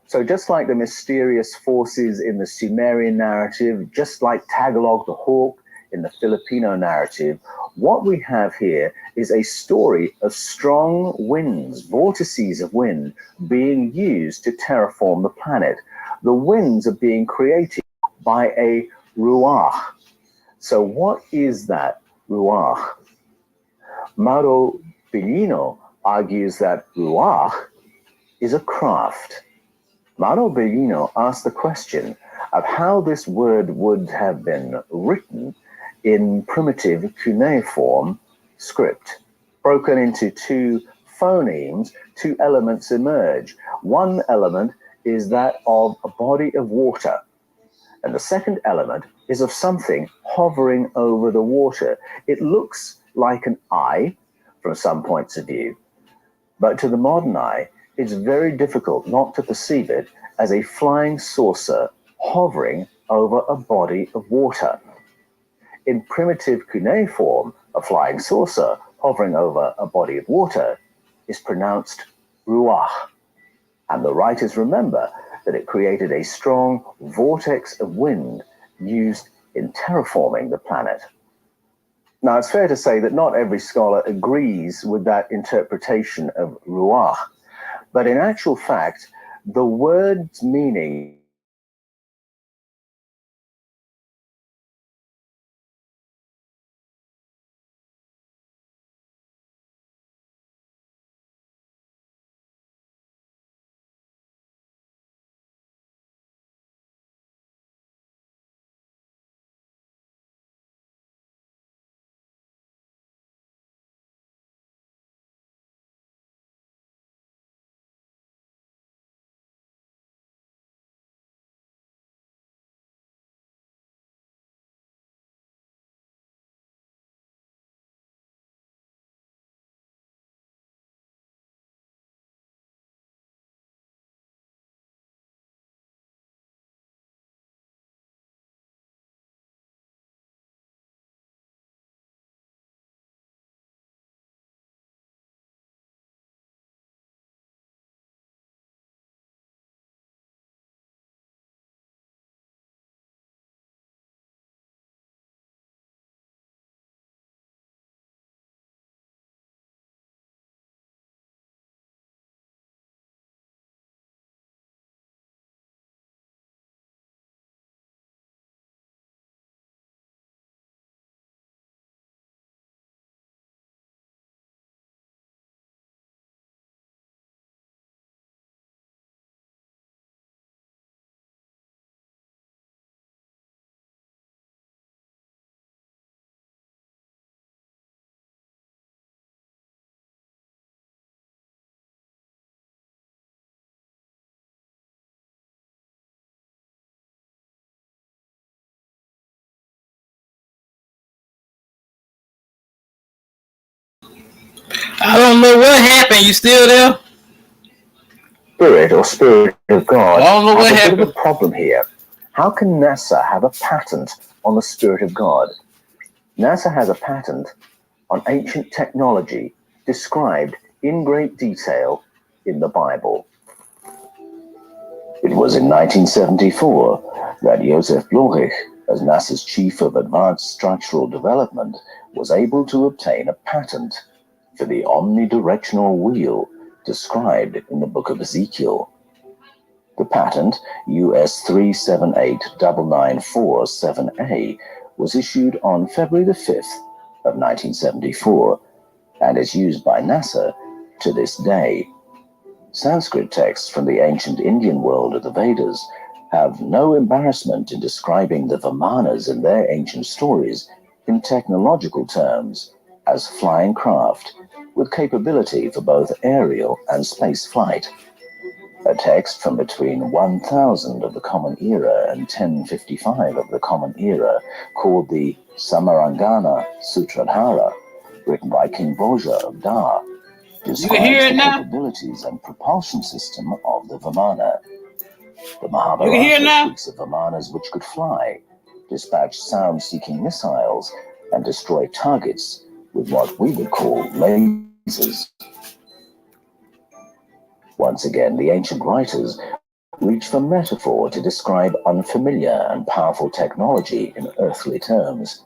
So just like the mysterious forces in the Sumerian narrative, just like Tagalog the hawk in the Filipino narrative, what we have here is a story of strong winds, vortices of wind being used to terraform the planet. The winds are being created by a ruach. So what is that ruach? Mauro Bellino argues that ruach is a craft. Mauro Bellino asked the question of how this word would have been written in primitive cuneiform script. Broken into two phonemes, two elements emerge. One element is that of a body of water, and the second element is of something hovering over the water. It looks like an eye from some points of view, but to the modern eye, it's very difficult not to perceive it as a flying saucer hovering over a body of water. In primitive cuneiform, a flying saucer hovering over a body of water is pronounced ruach, and the writers remember that it created a strong vortex of wind used in terraforming the planet. Now, it's fair to say that not every scholar agrees with that interpretation of ruach, but in actual fact, the word's meaning I don't know what happened. You still there? spirit or spirit of God I don't know what has a bit of a happened. problem here. How can NASA have a patent on the spirit of God? NASA has a patent on ancient technology described in great detail in the Bible. It was in 1974 that Joseph Blorich, as NASA's chief of advanced structural development, was able to obtain a patent for the omnidirectional wheel described in the book of Ezekiel. The patent, US 3789947A, was issued on February the 5th of 1974 and is used by NASA to this day. Sanskrit texts from the ancient Indian world of the Vedas have no embarrassment in describing the Vimanas in their ancient stories in technological terms as flying craft with capability for both aerial and space flight. A text from between 1000 of the Common Era and 1055 of the Common Era, called the Samarangana Sutradhara, written by King Bhoja of Dar, describes the capabilities and propulsion system of the Vimana. The Mahabharata speaks of Vimanas which could fly, dispatch sound-seeking missiles, and destroy targets with what we would call lasers. Once again, the ancient writers reach for metaphor to describe unfamiliar and powerful technology in earthly terms.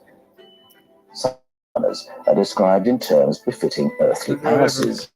Some are described in terms befitting earthly palaces,